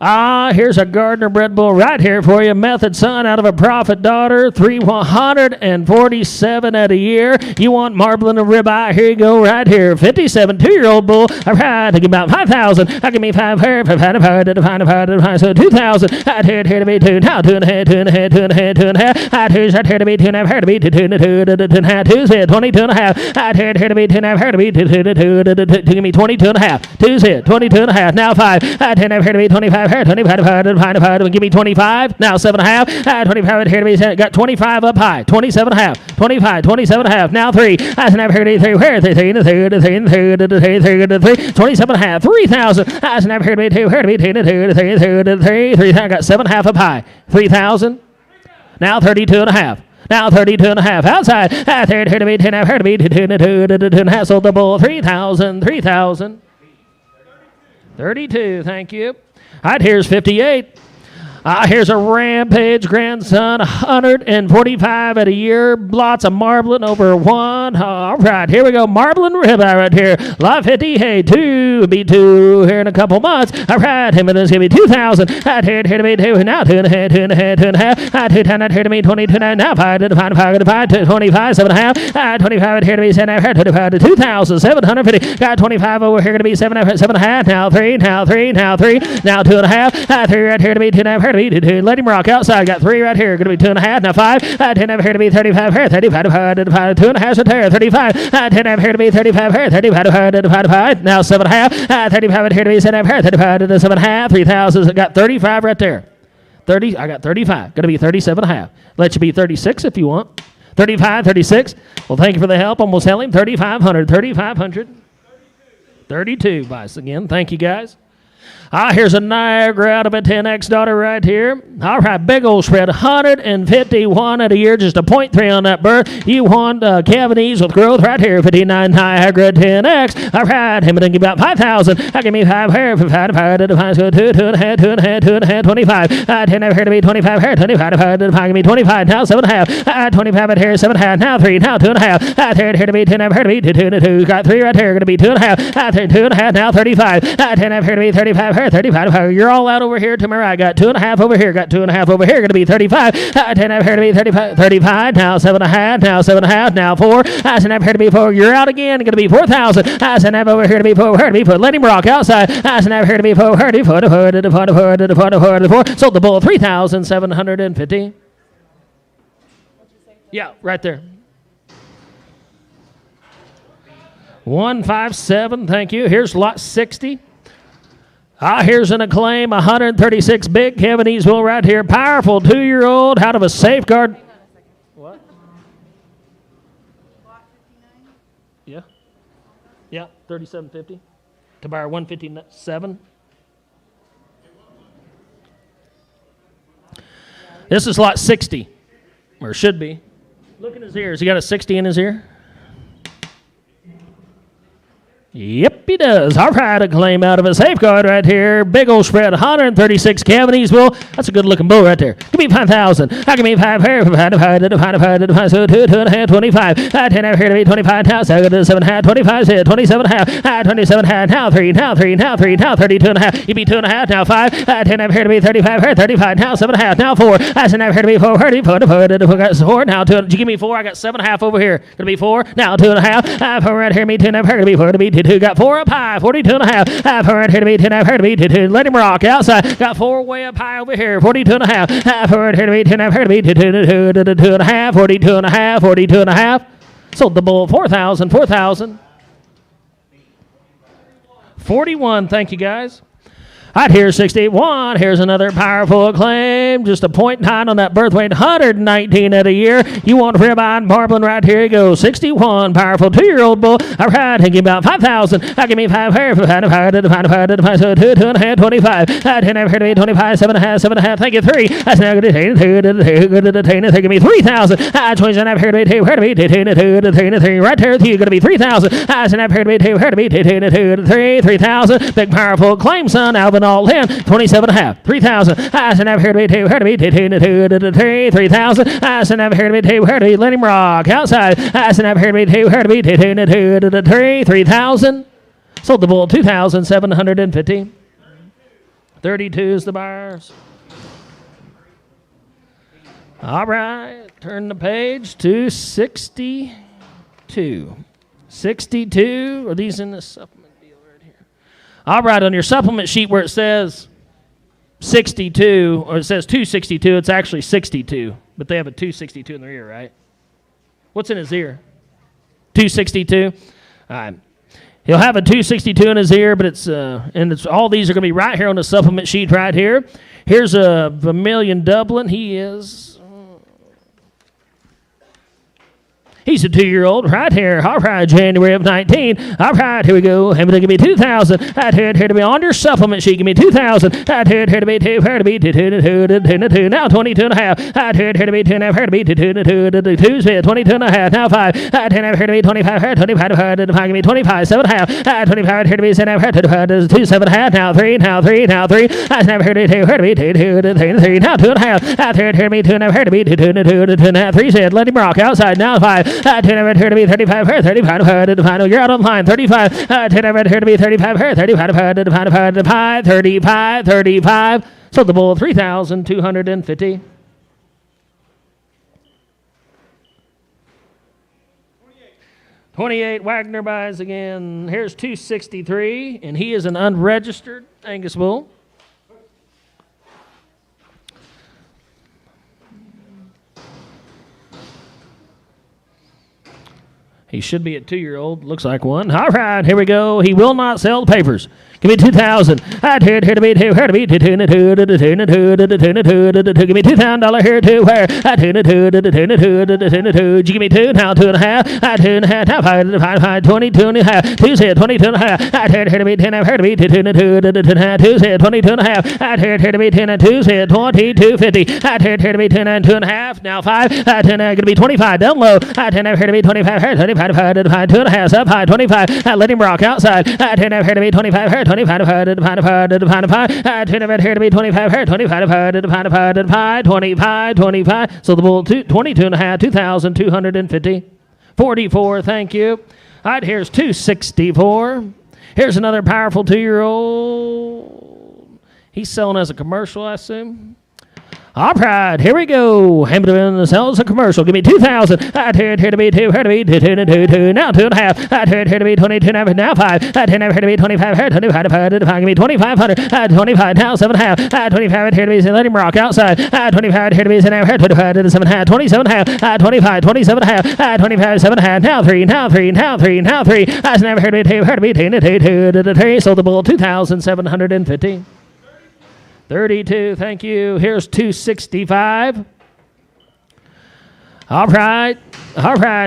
Here's a Gardner bred bull right here for you. Method son out of a Prophet daughter. 147 at a year. You want marbling and ribeye? Here you go right here. 57 2-year-old bull. All right, give about 5,000. I give me 5 here. So 2,000. I'd here to be 2. Now 2.5, 2.5, 2.5, 2.5. I'd here's right here to be 2.5. Here to be 2.5. 2 said 22.5. I'd here to be 2.5. Here to be 2. Give me 22.5. 2 said 22.5. Now 5. I'd here to be 25. 25, give me 25. Now 7.5. 25 here to be got 25 up high. 27.5. 25, 27.5. Now 3. I never heard 3. Where 3? 27.5. 3,000. I never heard 2. Heard me 2. 3. I got 7.5 up high. 3,000. Now 32.5. Now 32.5 outside. I heard to be 10. I've heard to be 2. Sold the bull 3,000. 3,000. 32. Thank you. All right, here's 58. Here's a Rampage grandson, 145 at a year. Lots of marbling over 1. All right, here we go. Marbling ribeye right here. Lot 50, hey, 2. Be 2 here in a couple months. All right, him and this going to be 2,000. I'd here to be 2. Now 2.5, 2.5, 2.5. I'd here to be 22. Now 5 to 5 to 5 to 25, 7.5. 25 here to be 7. I've heard 25 to 2,750. Got 25 over here to be 7.5. Now 3. Now 3. Now 3. Now 2.5. 3 right here to be 2.5. Let him rock outside. Got 3 right here. Going to be 2.5. Now 5. 10 over here to be 35 here. 35 to 2.5 to 35. 10 over here to be 35 here. 35 to 5. Now 7.5. 35 here to be 7 here. 35 to 7.5. 3,000. Got 35 right there. 30. I got 35. Going to be 37.5. Let you be 36 if you want. 35, 36. Well, thank you for the help. I'm going to sell him 3,500. 3,500. 32 buys again. Thank you guys. Here's a Niagara out of a 10X daughter right here. All right, big old spread, 151 at a year, just a 0.3 on that birth. You want cavities with growth right here, 59 Niagara 10X. All right, him and give about 5,000. I give me 5 here, 5 to 5, so 2.5, 25. 10 over here to be 25 here, 25 to 5, give me 25, now 7.5. 25 at here, 7.5, now 3, now 2.5. 3 here to be 10 over here to be 2. Got 3 right here, going to be 2.5. 2.5, now 35. 10 over here to be 35 here. 35. You're all out over here to my right. Got 2.5 over here. Got 2.5 over here. Going to be 35. 10 over here to be 35. 35. Now 7.5. Now 7.5. Now 4. 10 over here to be 4. You're out again. Going to be 4,000. 10 over here to be 4. Here to be 4. Let him rock outside. 10 over here to be 4. Here to be 4. 4. Sold the bull 3,750. Yeah, right there. 157. Thank you. Here's lot 60. Here's an Acclaim, 136 big Kevin Easeville right here. Powerful 2-year-old out of a Safeguard. What? Yeah. Yeah, 3750. To buy 157. This is lot 60, or should be. Look at his ears. He got a 60 in his ear. Yep, he does. All right, Acclaim out of a Safeguard right here. Big old spread, 136 cavities. Well, that's a good-looking bull right there. Give me 5,000. I give me 5 here. 5, so 2.5, 25. 10 over here to be 25. Now 7.5, 25. 27.5. 27.5. Now 3. Now 3. Now 3. Now 32.5. You be 2.5. Now 5. 10 over here to be 35. Here 35. Now 7.5. Now 4. 10 over here to be 4. 34. Got 4. Now 2. Did you give me 4? I got 7.5 over here. Gonna be 4. Now 2.5. 4 right here. Me 2. Over here to be 4. To be 2. Got 4 up high. 42.5. 4 right here to be 10. Over here to be 2. Let him rock outside. Got 4 way up high over here. 42.5. 4 right here to be 10. Over here to be 2.5. 42.5. 42.5. Sold the bull 4,000. 4,000. 41. Thank you guys. Right here, 61. Here's another powerful Acclaim. Just a 0.9 on that birth weight. 119 at a year. You want ribeye and marbling right here. You go 61. Powerful 2-year-old bull. All right, I give about 5,000. I give me 5 here. 5 so 2.5, 25. 10 over here to be 25. 7.5. Thank you, 3. That's now going to give me 3,000. 27 over here to be 2. Here to be 3. Right there with you. Going to be 3,000. 7 over here to be 2. Here to be 3. 3,000. Big powerful Acclaim son. Alvin all in 27.5. 3,000. I send over here to be 2. Here to be 2. 3,000. I send over here to be 2. Here to be let him rock outside. I send over here to be 2. Here to be 2. 3,000. Sold the bull 2,750. 32 is the buyers. All right, turn the page to 62. 62, are these in the supplement deal right here? All right, on your supplement sheet where it says 62, or it says 262, it's actually 62, but they have a 262 in their ear, right? What's in his ear? 262? All right. He'll have a 262 in his ear, but it's all these are going to be right here on the supplement sheet right here. Here's a Vermilion Dublin. He's a 2-year-old right here. All right, January of 19. All right, here we go. Give me 2,000. Right here to be on your supplement sheet. Give me 2,000. Right here to be 2. Here to be 2. Now 22 and a half. Right here to be 2 and a half. Here to be 2. 22 and a half. Now 5. Right here to be 25. Here 25. Give me 25. 7 and a half. 25. Here to be 7 and a half. 2 7 and a half. Now 3. Now 3. Now 3. I never heard it. Here to be 2. 3. Now 2 and a half. Right here to be 2 and a half. Here to be 2. 2 and a half. 3 said. Let him rock outside. Now 5. Here to be 35, 35, you're out on line, 35, here to be 35, 35, so the bull, 3,250. 28, Wagner buys again, here's 263, and he is an unregistered Angus Bull. He should be a 2-year-old. Looks like one. All right, here we go. He will not sell the papers. Give me 2,000. Here to be 2. Here to be 2. Give me $2,000 here to where? 2. Did you give me 2? Now 2 and a half. 2 and a half. Now 5. 22 and a half. 2 said 22 and a half. Here to be 10. Here to be 2. 2 said 22 and a half. Here to be 10 and 2 said 22.50. Here to be 10 and 2 and a half. Now 5. 10 going to be 25. Down low. 10 here to be 25. Here 25. 2 and a half. Up high. 25. Let him rock outside. 10 here to be 25. Here 25. 10 here to be 25. Here 25. So the bull 22 and a half. 2,250. 44. Thank you. All right, here's 264. Here's another powerful 2-year-old. He's selling as a commercial, I assume. All right, here we go. Hamilton sells a commercial. Give me 2,000. Here to be 2. Here to be 2. Now 2 and a half. Here to be 22. Now 5. Here to be 25. Here 25. Give me 2,500. 25. Now 7 and a half. 25. Here to be. Let him rock outside. 25. Here to be. Here 25 to 7 and a half. 27 and a half. 25. 27 and a half. 25. 7 and a half. Now 3. Now 3. Now 3. Now 3. I never heard of 2. Here to be 2. 2. So the bull 2,750. 32, thank you. Here's 265. All right,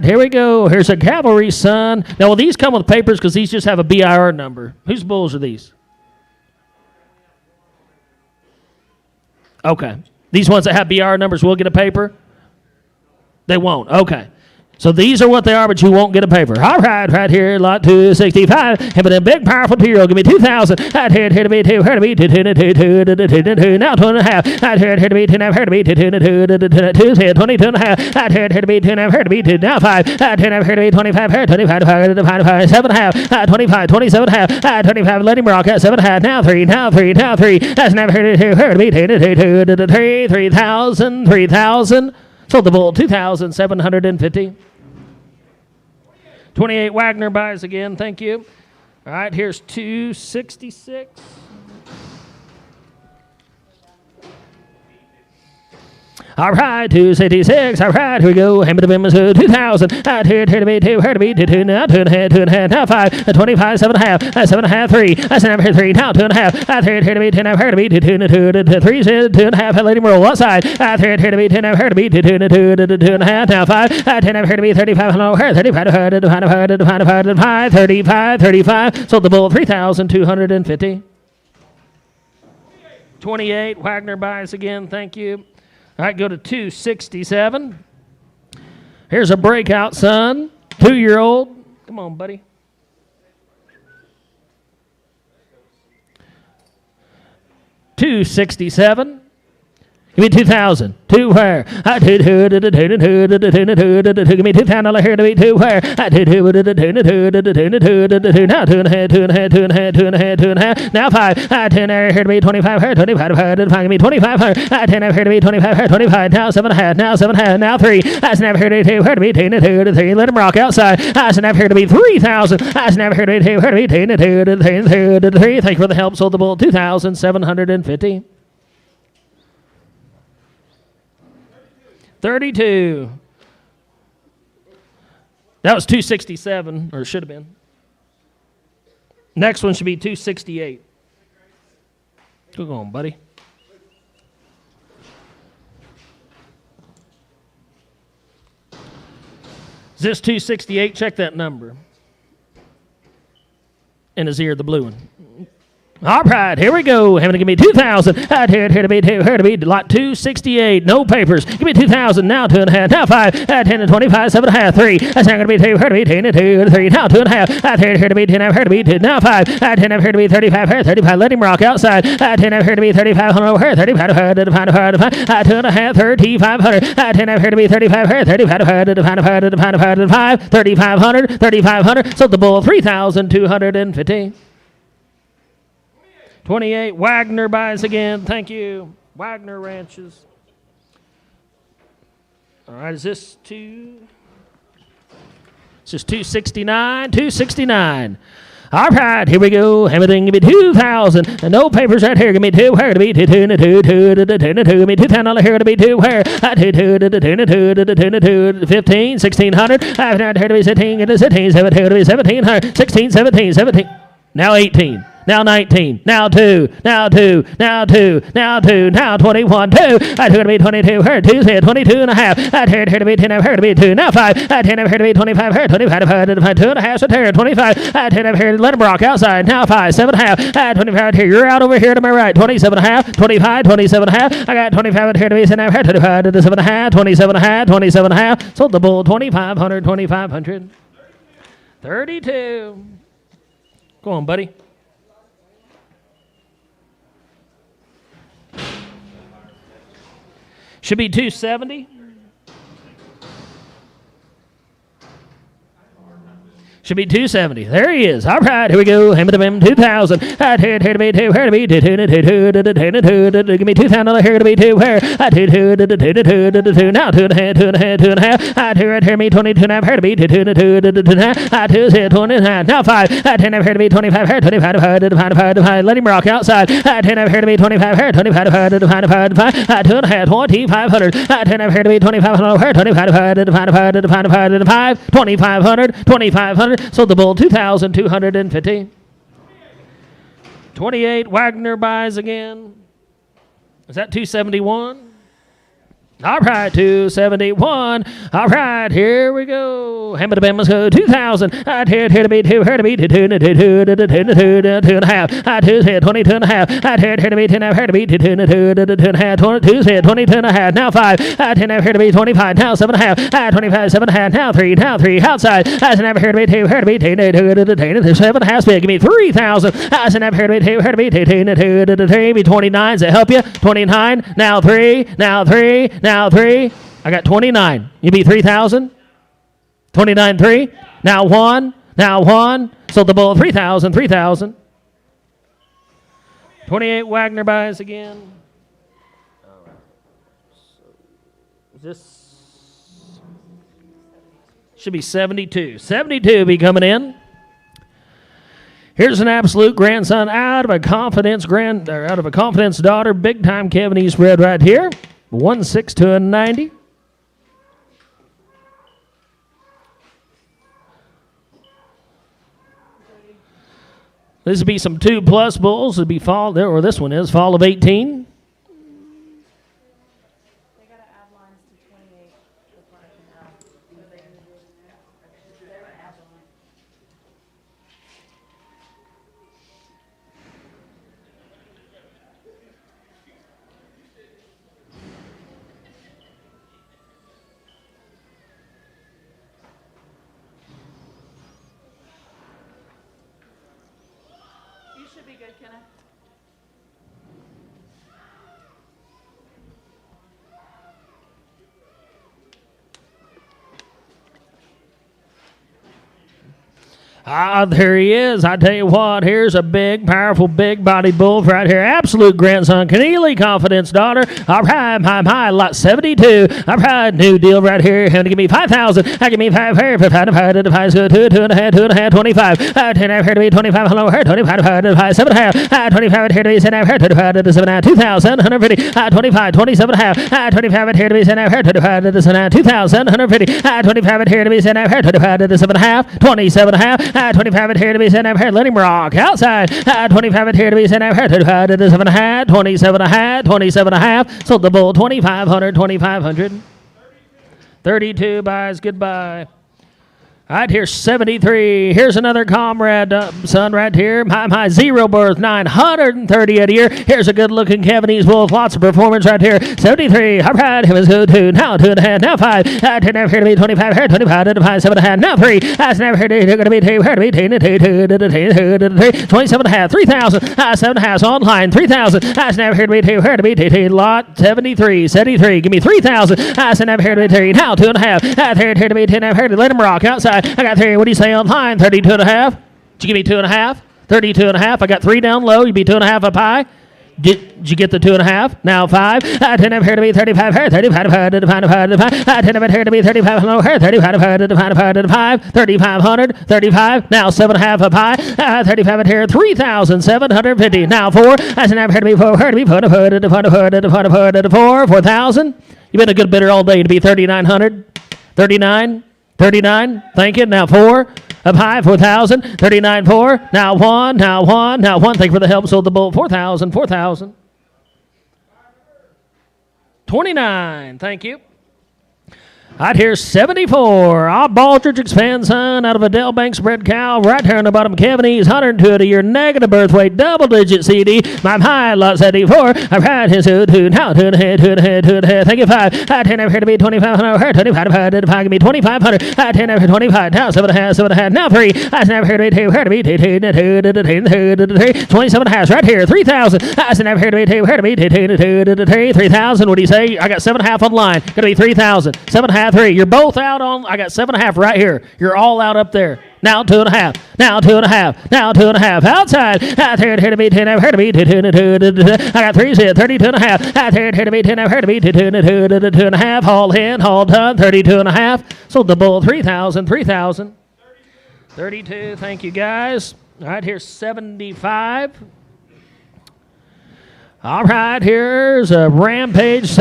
here we go. Here's a Cavalry Son. Now, will these come with papers because these just have a BIR number? Whose bulls are these? Okay. These ones that have BIR numbers will get a paper? They won't. Okay. So these are what they are, but you won't get a paper. All right here, lot 265. Have a big, powerful 2-year-old. Give me 2,000. Here to be 2. Here to be 2. Now 2 and a half. Here to be 2. Here to be 2. 22 and a half. Here to be 2. Here to be 2. Now 5. Here to be 25. Here 25. 7 and a half. 25. 27 and a half. 25. Let him rock at 7 and a half. Now 3. Now 3. Now 3. That's never heard of 2. Here to be 2. 3,000. Sold the bull 2,750. 28 Wagner buys again. Thank you. All right, here's 266. All right, 266. All right, here we go. Hammer to Bim is 2,000. Out here to be 2. Here to be 2. Now 2 and a half. 2 and a half. Now 5. 25. 7 and a half. 7 and a half. 3. That's never here 3. Now 2 and a half. Out here to be 2. Now here to be 2. 2. 3 said 2 and a half. Let him roll outside. Out here to be 2. Now here to be 2. 2 and a half. Now 5. 10 here to be 35. Hello, here 35. 35. Sold the bull 3,250. 28 Wagner buys again. Thank you. All right, go to 267. Here's a breakout son, 2-year-old. Come on, buddy. $267. Give me 2,000. Two where? I do give me $2,000 here to be two where? I do now two and a half, two and a half, two and a half, two and a half, two and a half. Now five. I 10 here to be 25 here, 25 give me 2,500. I 10 here to be 25 here, 25. Now seven and a half, now seven and a half, now three. I snap here to be two, here to be 10 to 3. Let him rock outside. I snap here to be 3,000. I snap here to be two, here to be 10 to 3. Thank you for the help. Sold the bull 2,750. 32. That was 267, or it should have been. Next one should be 268. Go on, buddy. Is this 268? Check that number. In his ear, the blue one. All right, here we go. Having to give me 2,000. I here to be lot 268. No papers. Give me 2,000. Now 2.5. Now 5. 10 to 25. 7.5. 3. That's not going to be 2. Here to be 10 to 2 to 3. Now 2.5. I here to be 10. Here to be 2. Now 5. 10 here to be 35. Here 35. Let him rock outside. 10 here to be 35. Over here 35. 2.5. 3,500. 10 here to be 35. Here 35. 5. 3,500. 3,500. Sold the bull 3,250. 28, Wagner buys again. Thank you. Wagner Ranches. All right, is this 269? 269. All right, here we go. Everything give me 2,000. And no papers right here. Give me 2. Where to be 2 2 2 2 2 2 2. Give me $2,000 here to be 2. Where? 2 2 2 2 2 2 15 1,600. I've not here to be 17. Get to 17. 17 to be 1,700. 16 17 17. Now 18. Now 19, now 2, now 2, now 2, now 2, now 21, 2. I here to be 22, here 2, 22 and a half. I here to be 10, here to be 2, now 5. I 10 here to be 25, here 25, 2 and a half, so here 25. I 10 here, let him rock outside. Now 5, 7.5. I 25 here, you're out over here to my right. 27.5, 25, 27.5. I got 25 here to be 10, here 25, 27.5, 27.5, 27.5. Sold the bull 2,500, 2,500. 32. Go on, buddy. Should be 270. Should be 270. There he is. All right, here we go. Him to him 2,000. Here to be 2. Here to be 2. Give me $2,000 here to be 2. Where? 2 now 2 and a half. 2 and a half. 2 and a half. Here me 22 and a half. Here to be 2 2 20 and a half. Now 5. 10 here to be 25. Here 25. Let him rock outside. 10 here to be 25. Here 25. 2 and a half. 2,500. 10 here to be 2,500. Here 25. 2,500. 2,500. Sold the bull 2,250. 28, Wagner buys again. Is that 271? All right, 271. All right, here we go. Hammer to Bam, let's go. 2,000. Here to be 2. Here to be 2 and a half. 2 22 and a half. Here to be 10. Here to be 2 and a half. 22 and a half. Now 5. 10 here to be 25. Now 7.5. 25 7.5. Now 3. Now 3 outside. I said here to be 2. Here to be 10. 7.5 split. Give me 3,000. I said here to be 2. Here to be 2 and 3. Be 29. Does that help you? 29. Now 3. Now 3. Now 3. I got 29. You be 3,000. 29 3. Now 1. Now 1. Sold the bull 3,000. 3,000. 28 Wagner buys again. This should be 72. 72 be coming in. Here's an absolute grandson out of a confidence daughter. Big time Kevin East bred right here. 1/6 to a 90. This would be some 2+ bulls. It'd be fall, or this one is fall of 18. There he is. I tell you what, here's a big, powerful, big-bodied bull right here. Absolute grandson, Keneally, Confidence daughter. All right, my lot 72. All right, new deal right here. Going to give me 5,000. I give me 5 here. 5, 2, 2.5, 25. 10 here to be 25. Hello, here 25. 5, 7.5. 25 here to be 7 here. 25 to 7, 2,000. 150. 25, 27.5. 25 here to be 7 here. 25 to 7, 2,000. 150. 25 here to be 7 here. 25 to 7.5. 27.5. 25 here to be sent out here. Let him rock outside. 25 here to be sent out here. 25 to 7.5. 27.5. 27.5. Sold the bull 2,500. 2,500. 32 buys. Goodbye. All right, here's 73. Here's another comrade son right here. My zero birth, 930 a year. Here's a good-looking Cavanese bull with lots of performance right here. 73. All right, here was go 2. Now 2.5. Now 5. 10 here to be 25. Here 25 to 5. 7.5. Now 3. That's never here to be 2. Here to be 2. 27.5. 3,000. 7.5 online. 3,000. That's never here to be 2. Here to be 2. Lot 73. 73. Give me 3,000. That's never here to be 3. Now 2.5. Here to be 10. Here to let him rock outside. I got 3. What do you say online? 32.5. Did you give me 2.5? 32.5. I got 3 down low. You'd be 2.5 up high. Did you get the 2.5? Now 5. 10 up here to be 35. Here 35 to 5. 10 up here to be 35. Hello here 35 to 5. 3,500. 35. Now 7.5 up high. 35 at here 3,750. Now 4. That's an up here to be 4. Here to be 4. 4,000. You've been a good bidder all day to be 3,900. 39. 39, thank you. Now 4, up high, 4,000. 39, 4. Now 1, now 1, now 1. Thank you for the help. Sold the bull, 4,000, 4,000. 29, thank you. Right here, 74. Baldridge expansion out of Adele Banks bred cow. Right here on the bottom, Cavanese, 102 a year, negative birth weight, double-digit CD. My high, lot 74. All right, here's 2, now 2 ahead. Thank you, 5. 10 over here to be 2,500. 25 to 5, give me 2,500. 10 over here, 25. Now 7.5. Now 3. That's never here to be 2. Here to be 2. 27.5 right here, 3,000. That's never here to be 2. Here to be 2. 3,000. What do you say? I got 7.5 on line. Gonna be 3,000. 7.5. 3. You're both out on. I got 7.5 right here. You're all out up there. Now 2.5. Now 2.5. Now 2.5. Outside. Here to be 10. Here to be 2. I got 3. 32.5. Here to be 10. Here to be 2.5. Haul in. Haul done. 32.5. Sold the bull 3,000. 3,000. 32. Thank you guys. All right, here's 75. All right, here's a Rampage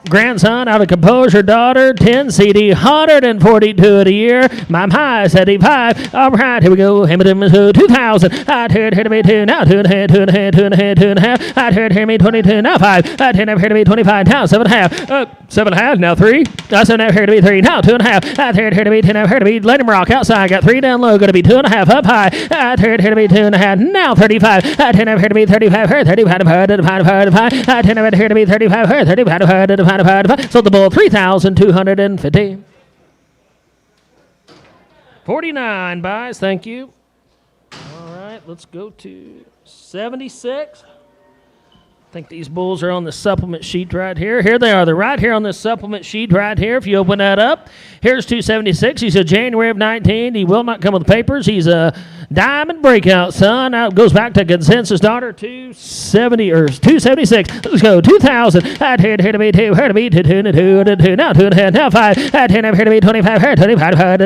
grandson out of Composure daughter, 10 CD, 142 a year. My high, 75. All right, here we go. 2,000. Here to be 2. Now 2.5. Here to be 22. Now 5. 10 here to be 25. Now 7.5. 7.5. Now 3. 7 here to be 3. Now 2.5. Here to be 10. Here to be. Let him rock outside. Got 3 down low. Going to be 2.5 up high. Here to be 2.5. Now 35. 10 here to be 35. Here 35. 10 here to be 35. Here 35. Sold the bull 3,250. 49 buys. Thank you. All right, let's go to 76. I think these bulls are on the supplement sheet right here. Here they are. They're right here on the supplement sheet right here. If you open that up, here's 276. He's a January of 19. He will not come with papers. He's a diamond breakout son. Now it goes back to Consensus daughter 270 or 276. Let's go 2,000. Here to be 2. Here to be 2. Now 2.5. Now 5. 10 here to be 25. Here 25. 25.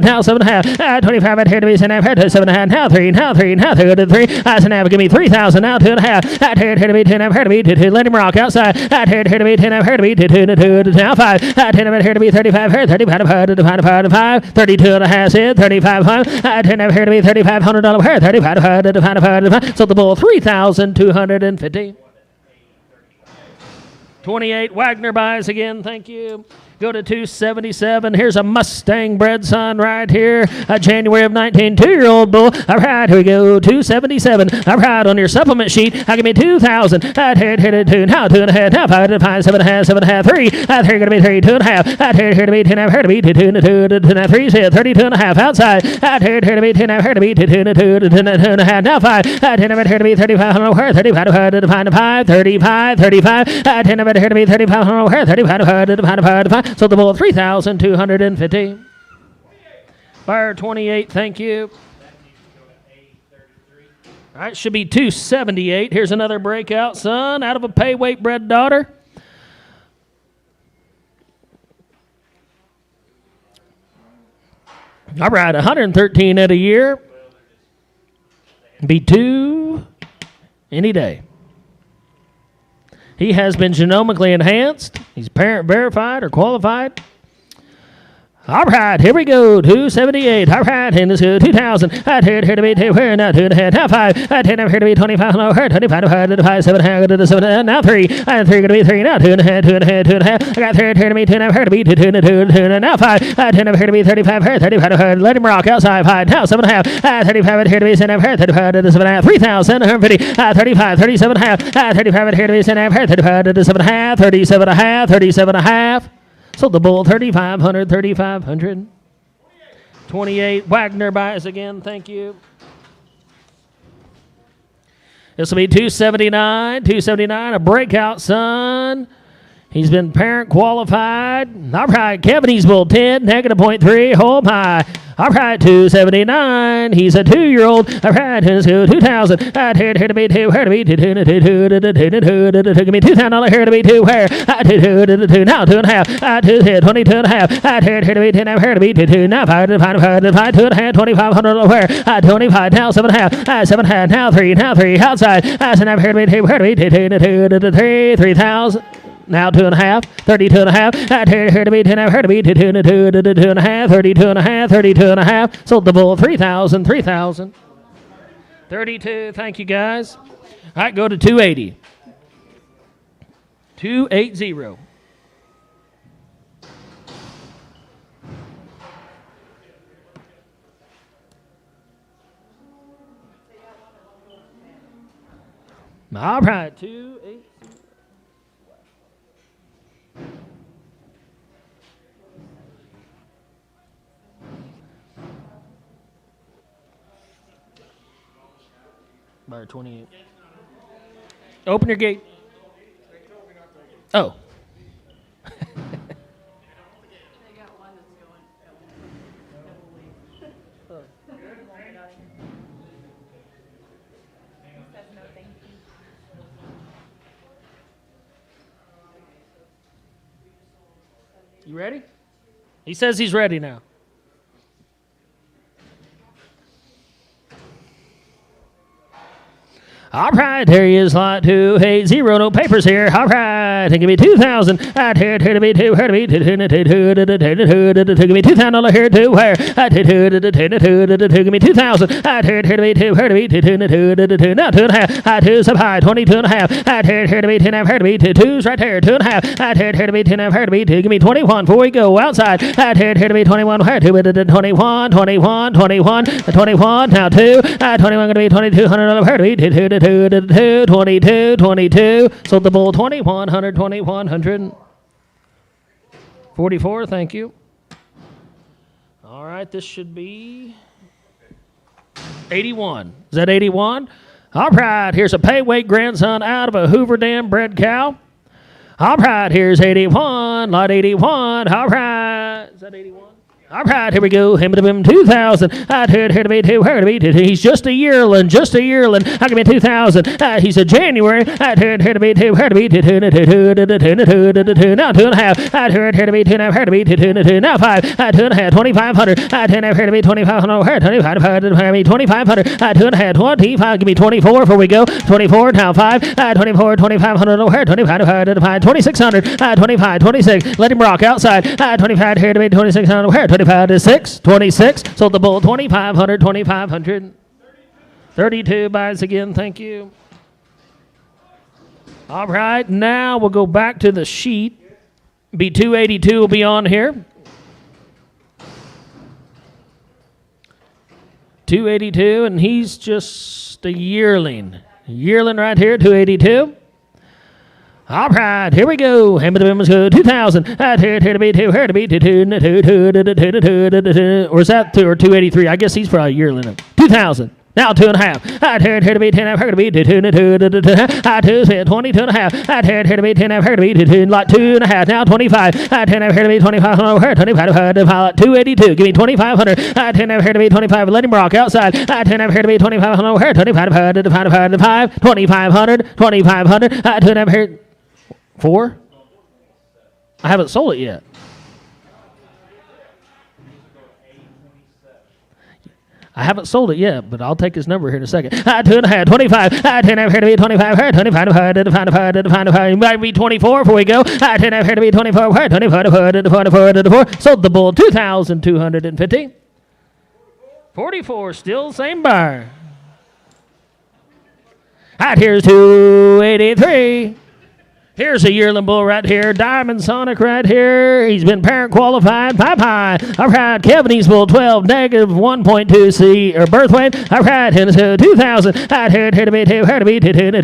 Now 7.5. 25 here to be 7.5. Now 3. Now 3. Now 3. 3. Give me 3,000. Now 2.5. Here to be 10. Here to be 2. Let him rock outside. Here to be 10. Here to be 2. Now 5. 10 here to be 35. Here 35. 32 and a half. 35. 10 here to be $3,500. Here 35. So the bull 3,250. 28 Wagner buys again. Thank you. Go to 277. Here's a Mustang bred son right here. A January of 19, 2-year-old bull. All right, here we go. 277. All right, on your supplement sheet, give me 2,000. Here to 2. Now 2.5. Now 5. 7.5. 3. Here going to be 3. 2.5. Here to be 10. Here to be 2. 3. 32.5. Outside. Here to be 10. Here to be 2.5. Now 5. 10 here to be 35. 35. 35. 10 here to be 35. 35. So the bull 3,250. Fire 28, thank you. All right, should be 278. Here's another breakout, son, out of a pay weight bred daughter. All right, 113 at a year. Be 2 any day. He has been genomically enhanced. He's parent verified or qualified. All right, here we go. 278. All right, and let's go. 2,000. I here to be 2. Where now 2 and a half. Now 5. I here to be 25. No, 25 to 5. 7 half to 7. Now 3. I 3 going to be 3. Now 2 and a half. 2 and a half. 2 and a half. I got 3 here to be 2. Now here to be 2 and 2 and 2 and now 5. I 10 here to be 35. Here 35 to 5. Let him rock outside. 5. Now 7 and a half. I 35 here to be 7 here 35 to 7 and a half. 3,000. 150. I 35. 37 and a half. I 35 here to be 7 here 35 to 7 and a half. 37 and a half. 37 and a half. Sold the bull 3,500, 3,500. 28. Wagner buys again. Thank you. This will be 279. 279. A breakout, son. He's been parent qualified. All right. Kevin Bull 10, negative 0.3. Hold high. All right, 279. He's a 2-year-old. All right, let's go 2,000. I here to be 2. Here to be 2. Give me $2,000 here to be 2. Where? I 2 now 2 and a half. I 2 here 22 and a half. I here to be 10. Now here to be 2 now 5 2 and a half. 2,500 where? I 25 now 7 and a half. I 7 and a half now 3 outside. I said now here to be 2. Here to be 2 3,000. Now 2 and a half, 32 and a half. Here to be 2 now, here to be 2 and a half, 32 and a half, 32 and a half. Sold the bull 3,000, 3,000. 32, thank you guys. All right, go to 280. 280. All right, 280. By 28. Open your gate. Oh. You ready? He says he's ready now. All right, here he is, lot 280. No papers here. All right, give me 2,000. Here to be 2. Here to be 2. Give me $2,000 here to where? Give me 2,000. Here to be 2. Here to be 2. Now 2 and a half. 2 sub high. 22 and a half. Here to be 2. Now here to be 2. 2's right there. 2 and a half. Here to be 2. Now here to be 2. Give me 21 before we go outside. Here to be 21. Here to be 21. 21. 21. 21. Now 2. 21 going to be $2,200. Here to be 2. 22, 22. Sold the bull 2,100, 2,100. 44, thank you. All right, this should be 81. Is that 81? All right, here's a pay weight grandson out of a Hoover Dam bred cow. All right, here's 81, lot 81. All right, is that 81? All right, here we go. Him to him 2,000. Here to be 2. Here to be 2. He's just a yearling, just a yearling. I give me 2,000. He's a January. Here to be 2. Here to be 2. Now 2 and a half. Here to be 2. Now here to be 2. Now 5. 2 and a half. 2,500. Here to be 2,500. Here 2,500. Here me 2,500. 2 and a half. 25. Give me 24 before we go. 24. Now 5. 24. 2,500. Here 2,500. 2,600. 25. 26. Let him rock outside. 25. Here to be 2,600. Here 25 to 6, 26. Sold the bull 2,500, 2,500. 32 buys again, thank you. All right, now we'll go back to the sheet. Be 282 will be on here. 282, and he's just a yearling. Yearling right here, 282. All right, here we go. Him to him is good. 2,000. Here to be 2. Here to be 2. Or is that 2 or 283? I guess he's probably a yearling. 2,000. Now 2.5. I turn here to be 10. I've heard to be 2. I 2 spin 22.5. I turn here to be 10. I've heard to be 2. Lot 2.5. Now 25. I turn I've heard to be 25. Over 25. Pilot 282. Give me 2,500. I turn I've heard to be 25. Let him rock outside. I turn I've heard to be 25. Over 25. 2,500. 2,500. I turn I've heard 4. I haven't sold it yet. I haven't sold it yet, but I'll take his number here in a second. 2.5, 25. 10 I've heard to be 25. 25. Might be 24 before we go. 10 I've heard to be 24. 24. Sold the bull 2,250. 44, still same buyer. Here's 283. Here's a yearling bull right here. Diamond Sonic right here. He's been parent qualified. Bye-bye. All right, Kevin East Bull 12, negative 1.2 C or birth weight. All right, and it's 2,000. I'd heard to be 2. Heard to be 2. Now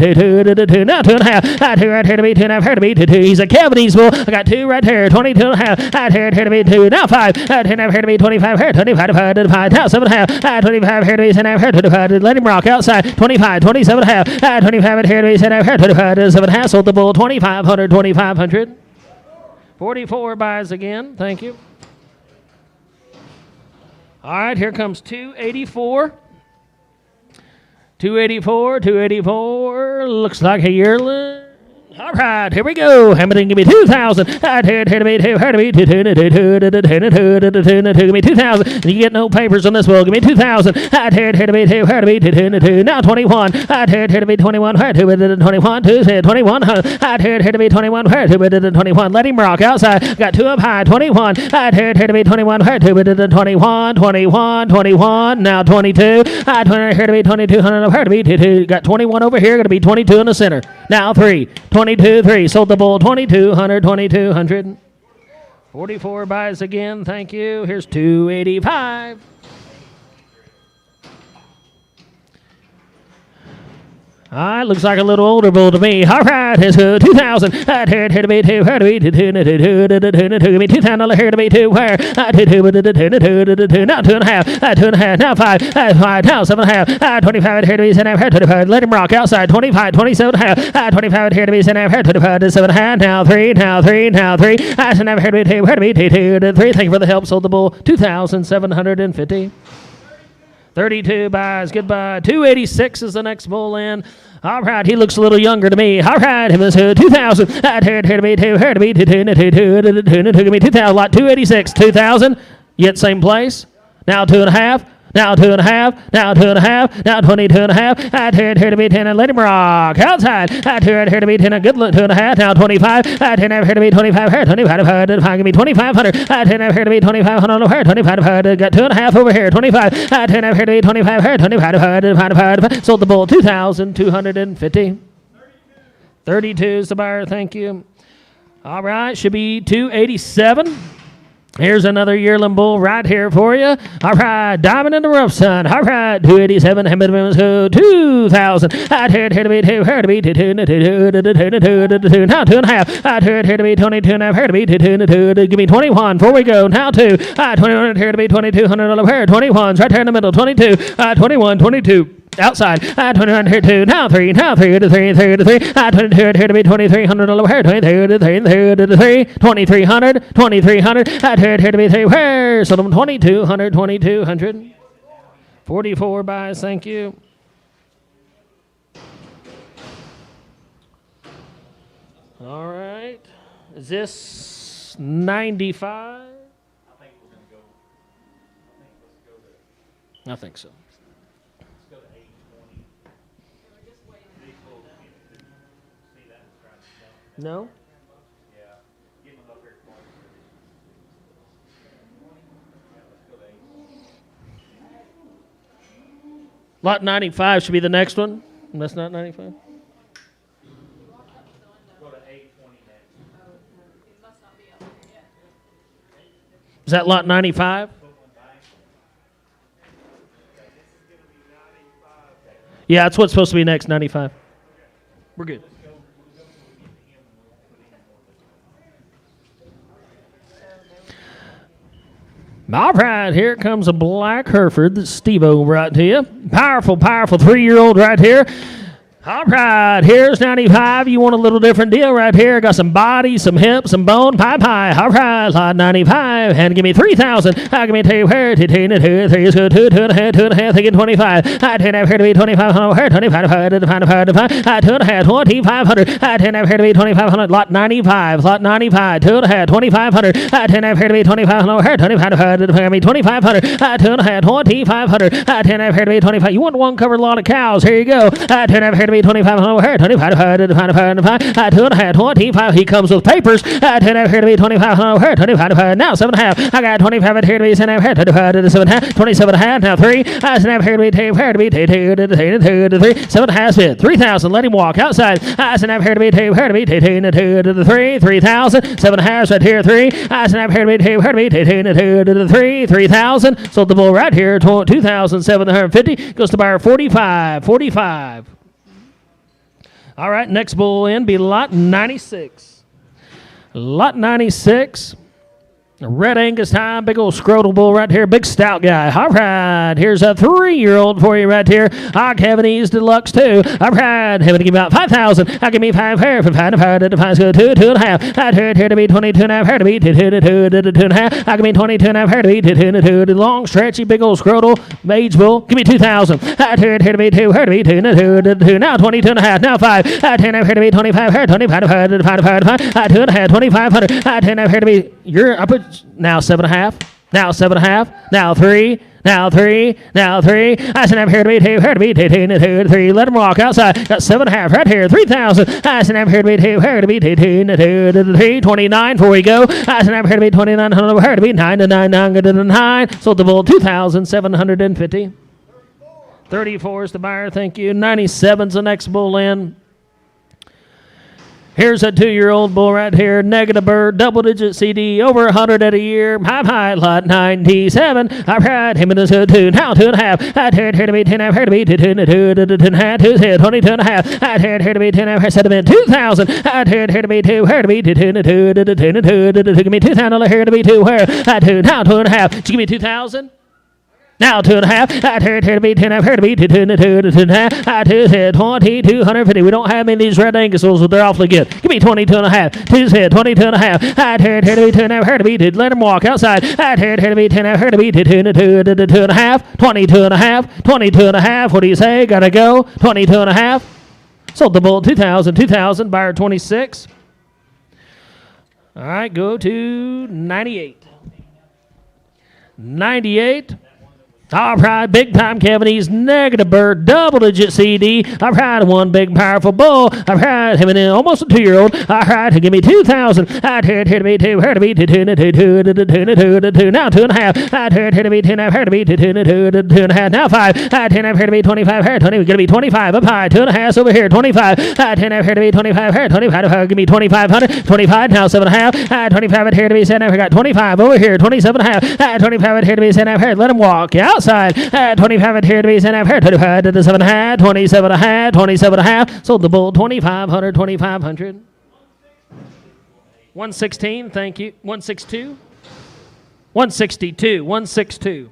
2.5. I'd heard to be 2. I've heard to be 2. He's a Kevin East Bull. I got 2 right here. 22.5. I'd heard to be 2. Now 5. I'd heard to be 25. Heard 25. Now 7.5. I'd 25. Heard to be 10. I've heard 25. Let him rock outside. 25. 27.5. I'd 25. I'd heard to be 10. I've heard 25. 7.5. Sold the bull 25. 2,500. 44 buys again. Thank you. All right, here comes 284. 284. Looks like a yearling. All right, here we go. Hamilton, give me 2,000. I'd heard to be 2. Heard to be 2. Give me 2,000. You get no papers on this bull. Give me 2,000. I'd heard to be 2. Heard to be 2. Now 21. I'd heard to be 21. Heard to be 21. 21. I'd heard to be 21. Heard to be 21. Let him rock outside. Got 2 up high. 21. I'd heard to be 21. Heard to be 21. 21. Now 22. I'd heard to be 2,200. Heard to be 2. Got 21 over here. Going to be 22 in the center. Now 3. 22.3. Sold the bull 2,200. 44 buys again. Thank you. Here's 285. Looks like a little older bull to me. All right, it's 2,000. I'd heard to be 2. Heard to be 2. Give me 2,000. Heard to be 2. Where? I 2. Now 2.5. 2.5. Now 5. 5. Now 7.5. 25. I'd heard to be 10. I've heard 25. Let him rock outside. 25. 27.5. 25. I'd heard to be 10. I've heard 25. 7.5. Now 3. Now 3. Now 3. I said I've heard to be 2. Heard to be 2. 3. Thank you for the help. Sold the bull 2,750. 32 buys. Goodbye. 286 is the next bull in. All right, he looks a little younger to me. All right, it was 2,000. I'd heard to be 2. Heard to be 2. Give me 2,000. Lot 286. 2,000. Yet same place. Now 2.5. Now 2.5. Now 2.5. Now 22.5. I'd heard to be 10 and let him rock outside. I'd heard to be 10 a good look. 2.5. Now 25. I'd heard to be 25. Heard 25. Give me 2,500. I'd heard to be 2,500. Heard 25. Got 2.5 over here. 25. I'd heard to be 25. Heard 25. Sold the bull 2,250. 32 is the buyer. Thank you. All right, should be 287. Here's another yearling bull right here for you. All right, diamond in the rough, son. All right, 287. Hamilton was 2,000. I'd heard to be 2. Heard to be 2. Now 2.5. I'd heard to be 22. And I've heard to be 2. Give me 21. Before we go. Now 2. 21. Heard to be 2,200. Pair 21s right there in the middle. 22. 21. 22. Outside. 21 here 2. Now 3. Now 3 to 3. 3 to 3. 22 here to be 2,300 over here. 23 to 3. 3 to 3. 2,300. 2,300. I'd heard here to be 3. Where? So them 2,200. 2,200. 44 buys. Thank you. All right. Is this 95? I think so. No? Lot 95 should be the next one. That's not 95? Is that lot 95? Yeah, that's what's supposed to be next, 95. We're good. All right, here comes a black Hereford that Steve-O brought to you. Powerful, powerful 3-year-old right here. All right, here's 95. You want a little different deal right here. Got some body, some hips, some bone. Pie. All right, lot 95. And give me 3,000. Give me 2, 3 is good. 2 and a half, thinking 25. 2 and a half, here to be 2,500. 25, 2 and a half, 2,500. 2 and a half, here to be 2,500. Lot 95, 2 and a half, 2,500. 2 and a half, here to be 2,500. 25, me 2,500. 2 and a half, 2,500. 2 and a half, here to be 25. You want one covered lot of cows? Here you go. 2 and a half, here to be 2,500, 25, 2 and a half, 25. He comes with papers. 2 and a half, here to be 2,500, 25. Now 7 and a half. I got 25 here to be 7 and a half, 7 and a half, 27 and a half. Now 3. 7 and a half here to be 2, 3. 7 and a half fit. 3,000. Let him walk outside. 7 and a half here to be 2, 3. 3,000. 7 and a half right here. 3. 7 and a half here to be 2, 3. 3,000. Sold the bull right here. 2,750. Goes to buyer 45. All right, next bull in be lot 96. Lot 96. Red Angus time, big old scrotal bull right here, big stout guy. All right, here's a 3-year-old for you right here. Kevin E's Deluxe too. All right, having to give out 5,000. I'll give me 5 here for 5 to 5 go 2 and a half. I'd here to be 22 and a half, here to be 2 and a half. I'll give me 22 and a half, here to be 2 long, stretchy, big old scrotal, mage bull. Give me 2,000. I'd here to be 2, here to be 2. Now 22 and a half, now 5. I'd here to be 25, here 25 to 5 to 5. I'd 2 and a half, 2,500. I'd here to be, I put now 7 and a half. Now 7 and a half. Now 3. Now 3. Now 3. I said I'm here to be 2. Here to be 2 and 3. Let him walk outside. Got 7 and a half right here. 3,000. I said I'm here to be 2. Here to be 2 and 3. 29. Before we go. I said I'm here to be 2,900. Here to be 9 to 9. Good to 9. Sold the bull 2,750. 34 is the buyer. Thank you. 97's the next bull in. Here's a 2-year-old bull right here, negative bird, double-digit CD, over 100 at a year, high, lot 97. All right, him and his 2, now 2 and a half. I'd here to be 10 and a half, here to be 2 and a half, 2 head, 22 and a half. I'd here to be 10 and a half, set him in 2,000. I'd here to be 2, here to be 2 and 2. Give me 2,000, here to be 2, where? I'd 2, now 2 and a half. Did you give me 2,000? Now 2 and a half. I'd here to be 10 and a half, here to be 2 and 2 and a half. I'd 2 head, 2,250. We don't have many of these red Angus bulls, but they're awfully good. Give me 22 and a half. 2 head, 22 and a half. I'd here to be 2 and a half, here to be 2. Let him walk outside. I'd here to be 10 and a half, here to be 2 and a half. 22 and a half. 22 and a half. What do you say? Gotta go. 22 and a half. Sold the bull 2,000. Buyer 26. All right, go to 98. 98. All right, big time Kevin E's negative bird, double-digit CD. All right, one big powerful bull. All right, him and almost a 2-year-old. All right, give me 2,000. I'd here to be 2, here to be 2 and 2. Now 2 and a half. I'd here to be 2 and a half, here to be 2 and a half. Now 5. I'd here to be 25, here 20. We're gonna be 25 up high. 2 and a half over here. 25. I'd here to be 25, here 25. Give me 2,500. 25. Now 7 and a half. I'd 25 here to be 7 and a half. I got 25 over here. 27 and a half. I'd 25 here to be 7 and a half. Let him walk outside. 25 here to be 7 and a half. 25 to the 7 and a half. 27 and a half. 27 and a half. Sold the bull 2,500. 2,500. 116. Thank you. 162. 162. 162.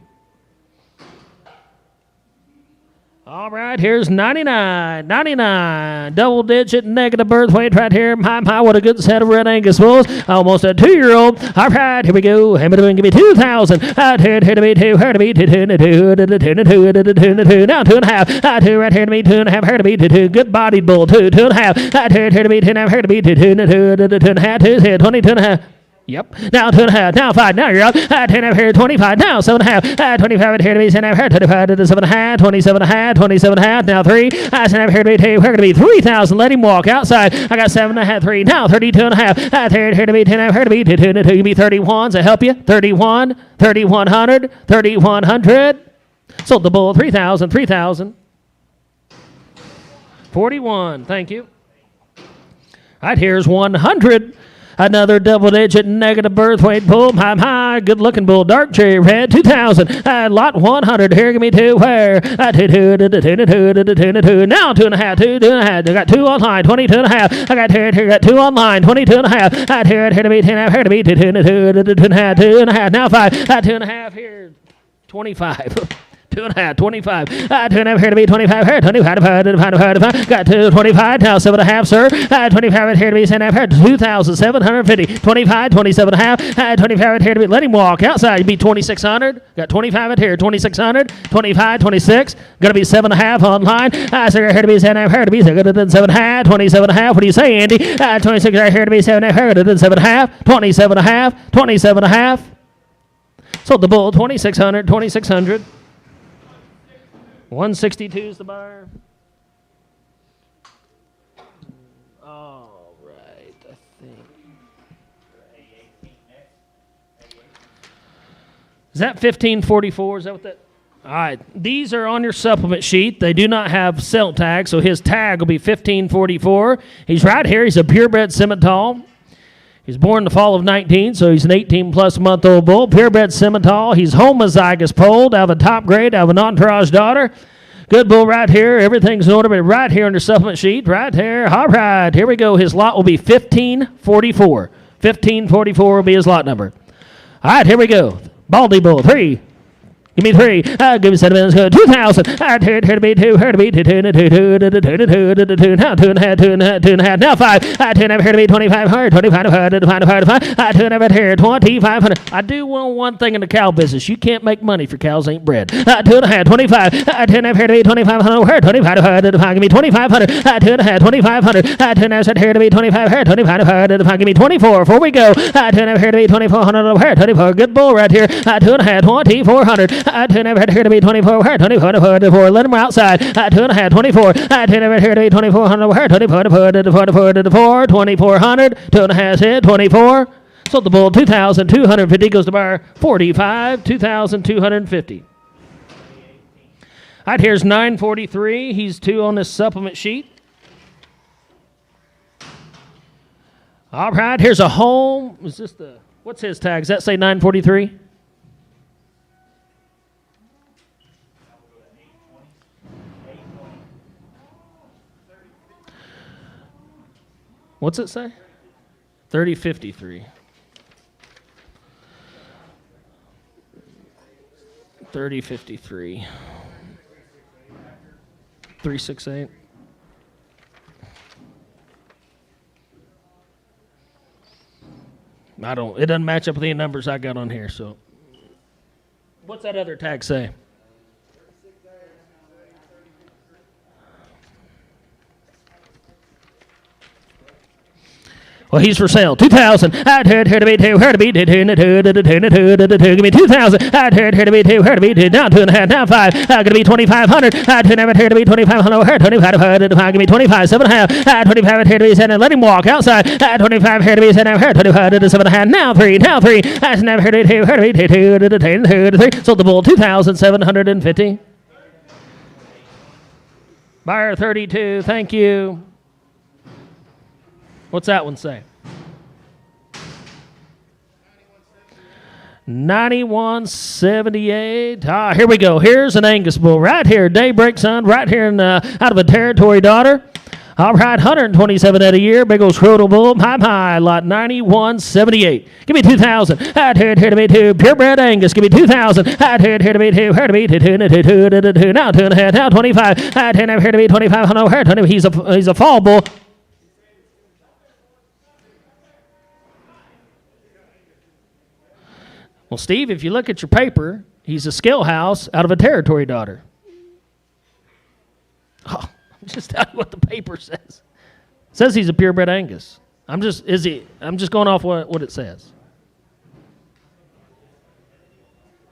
All right, here's 99. 99. Double-digit negative birth weight right here. My, what a good set of red Angus bulls. Almost a 2-year-old. All right, here we go. Give me 2,000. I'd here to be 2, here to be 2 and 2. Now 2 and a half. I'd here right here to be 2 and a half, here to be 2. Good-bodied bull, 2 and a half. I'd here to be 2 and a half, here to be 2 and a half. 2 head, 22 and a half. Yep. Now 2 and a half. Now 5. Now you're up. 10 and a half here. 25. Now 7 and a half. 25 here to be 7 and a half. 25 to the 7 and a half. 27 and a half. 27 and a half. Now 3. 7 and a half here to be 2. Here to be 3,000. Let him walk outside. I got 7 and a half. 3. Now 32 and a half. Here to be 10 and a half. Here to be 2 and 2. Give me 31s. That help you? 31. 3,100. 3,100. Sold the bull 3,000. 3,000. 41. Thank you. All right, here's 100. Another double-digit negative birth weight bull. High, good-looking bull. Dark cherry red. 2,000. Lot 100. Here, give me two. Where? Now 2.5. 2.5. I got two online. 22.5. I got here. Got two online. 22.5. I here to be 10.5. Here to be 2.5. Now 5. 2.5 here. 25. 2.5, 25. 2.5 here to be 25. Here, 25. Got 2.25. Now 7.5, sir. 25 here to be 7.5. 2,750. 25, 27.5. 25 here to be. Let him walk outside. You be 2,600. Got 25 at here. 2,600. 25, 26. Gonna be 7.5 online. So here to be 7.5. Here to be 7.5. 27.5. What do you say, Andy? 26 right here to be 7.5. Here to be 7.5. 27.5. 27.5. Sold the bull. 2,600. 2,600. 162 is the buyer. All right, I think. Is that 1544? Is that what that? All right, these are on your supplement sheet. They do not have sale tag, so his tag will be 1544. He's right here. He's a purebred Simmental. He's born the fall of 19, so he's an 18-plus month old bull. Purebred Simmental. He's homozygous polled out of a top grade, out of an entourage daughter. Good bull right here. Everything's in order, but right here on your supplement sheet, right here. All right, here we go. His lot will be 1544. 1544 will be his lot number. All right, here we go. Baldy bull, 3. Give me 3. Give me 7 minutes. Go 2,000. Here to be 2. Here to be 2. Now 2.5. Now 5. 2.5. Here to be 2,500. 2,500. 2.5 here. 2,500. I do one thing in the cow business. You can't make money if your cows ain't bred. 2.5. 25. 2.5 here to be 2,500. 2,500. Give me 2,500. 2.5. 2,500. 2.5 here to be 25. Here 2,500. Give me 24. Before we go. 2.5 here to be 2,400. Here 24. Good bull right here. 2.5. 2,400. 2.5 here to be 24. Here 24. Let him outside. 2.5. 24. 2.5 here to be 2,400. Here 24. 2,400. 2.5 hit 24. Sold the bull 2,250. Goes to buyer 45. 2,250. All right, here's 943. He's 2 on this supplement sheet. All right, here's a home. Is this the, what's his tag? Does that say 943? What's it say? 3053. 3053. 368. It doesn't match up with any numbers I got on here, so. What's that other tag say? Well, he's for sale. 2,000. I'd heard to be 2. Heard to be 2. Give me 2,000. I'd heard to be 2. Heard to be 2. Down 2.5. Down 5. Going to be 2,500. I'd never heard to be 2,500. Heard 2,500. Give me 25. 7.5. 25 here to be 7. Let him walk outside. 25 here to be 7. Heard 25 to 7.5. Now 3. Now 3. I'd never heard to be 2. Heard to be 2. Sold the bull 2,750. Buyer 32. Thank you. What's that one say? 9178. Here we go. Here's an Angus Bull right here. Daybreak Sun right here out of a territory daughter. All right, 127 at a year. Big old scrotal bull. High. Lot 9178. Give me 2,000. I'd here to be 2. Purebred Angus. Give me 2,000. I'd here to be 2. Here to be 2. Now 2.5. Now 25. I'd here to be 2,500. He's a fall bull. Well, Steve, if you look at your paper, he's a scale house out of a territory daughter. Oh, just tell you what the paper says. It says he's a purebred Angus. I'm just going off what it says.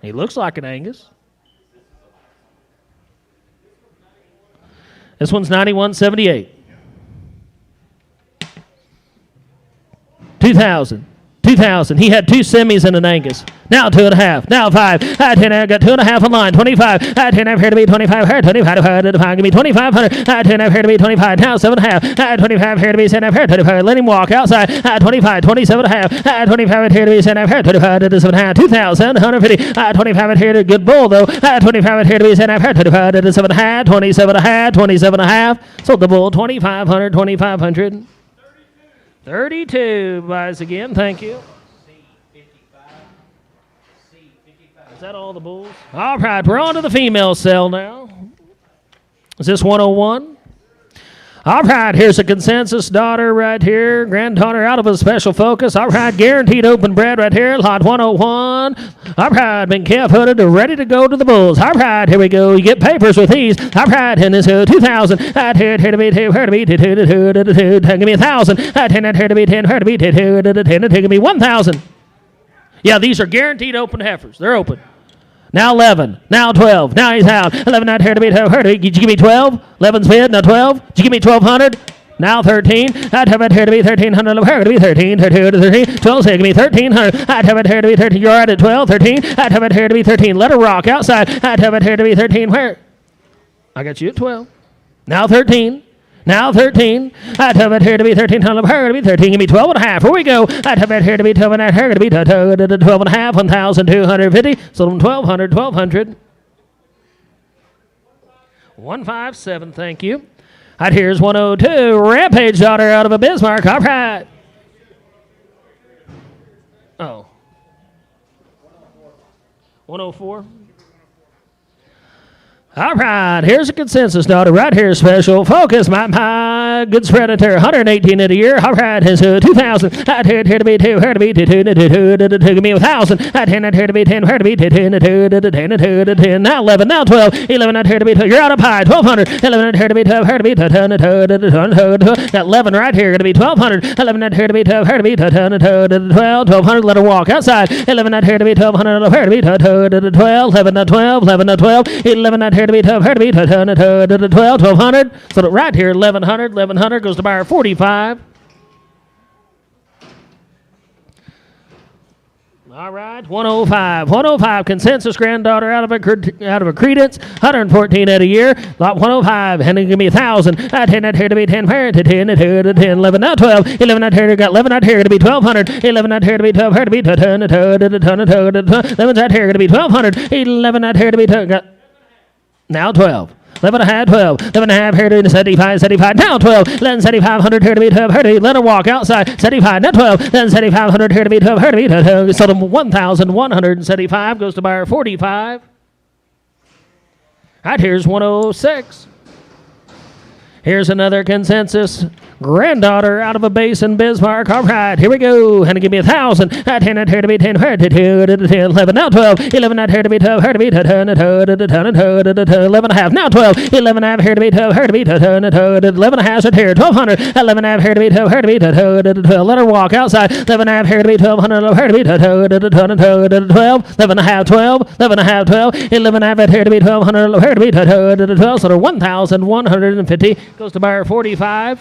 He looks like an Angus. This one's 9178. 2,000. 2,000. He had 2 semis and an Angus. Now 2.5. Now 5. At 10, I got 2.5 on line. 25. At 10, I've here to be 25. Here 25. Give me 2,500. At 10, I've here to be 25. Now 7.5. At 25, here to be 7. I've here 25. Let him walk outside. At 25. 27.5. At 25, here to be 7. I've here 25. To 7.5. 2,000. 150. At 25, here to good bull though. At 25, here to be 7. I've here 25. To 7.5. 27.5. 27.5. Sold the bull. 2,500. 2,500. 32 buys again. Thank you. Is that all the bulls? All right, we're on to the female cell now. Is this 101? All right, here's a consensus daughter right here. Granddaughter out of a special focus. All right, guaranteed open bred right here. Lot 101. All right, been calf-hooded, ready to go to the bulls. All right, here we go. You get papers with these. All right, and this 2,000. Here to be 2. Here to be 2. Give me 1,000. Here to be 10. Here to be 2. Give me 1,000. Yeah, these are guaranteed open heifers. They're open. Now 11. Now 12. Now he's out. 11 out here to be 12. Did you give me 12? 11's bid. Now 12. Did you give me 1,200? Now 13. I'd have it here to be 1,300. Here to be 13. 13. 12. Say, give me 1,300. I'd have it here to be 13. You're right at 12. 13. I'd have it here to be 13. Let her rock outside. I'd have it here to be 13. Where? I got you at 12. Now 13. Now 13. I'd have it here to be 1,300. Here to be 13. Give me 12.5. Here we go. I'd have it here to be 12.5. Here to be 12.5. 1,250. Sold them 1,200. 1,200. 157. Thank you. Right here's 102. Rampage daughter out of a Bismarck. All right. Oh. 104. All right, here's a consensus daughter right here. Special focus, my good predator. 118 in a year. All right, his 2,000. I'd here to be 2. Here to be 2. Give me 1,000. I'd here to be 10. Here to be 10. Now 11. Now 12. 11 out here to be 2. You're out of high. 1,200. 11 out here to be 12. Here to be 2. Got 11 right here. Going to be 1,200. 11 out here to be 12. Here to be 1,200. Let her walk outside. 11 out here to be 1,200. Here to be 12. 11 out 12. 11 out 12. 11 out here to be 12, here to be 12, 1,200. So right here, 1,100 goes to buyer 45. All right, 105. 105 consensus granddaughter out of a credence. 114 at a year. Lot 105. And then give me 1,000. 10 out here to be 10. Where to 10 to 10. 11 out 12. 11 out here. Got 11 out here to be 1,200. 11 out here to be 12. Here to be 11 out here to be 1,200. 11 out here to be 12. Got now 12. 11.5, 12. 11.5 here to 75, 75. Now 12. 7,500 here to be 12. Here to be. Let her walk outside. 75. Now 12. 7,500 here to be 12. Here to be 12. Sold them 1,175. Goes to buyer 45. Right here's 106. Here's another consensus granddaughter out of a base in Bismarck. All right, here we go. And give me 1,000. 10 out here to be 10. Here to 10. 11 now 12. 11 out here to be 12. Here to be 11.5 now 12. 11 out here to be 12. Here to be 11.5 at here 1,200. 11 out here to be 12. Here to be 12. Let her walk outside. 11 out here to be 1,200. Here to be 12. 11.5 12. 11.5 12. 11 out here to be 1,200. Here to be 12. So they're 1,150. Goes to buyer 45.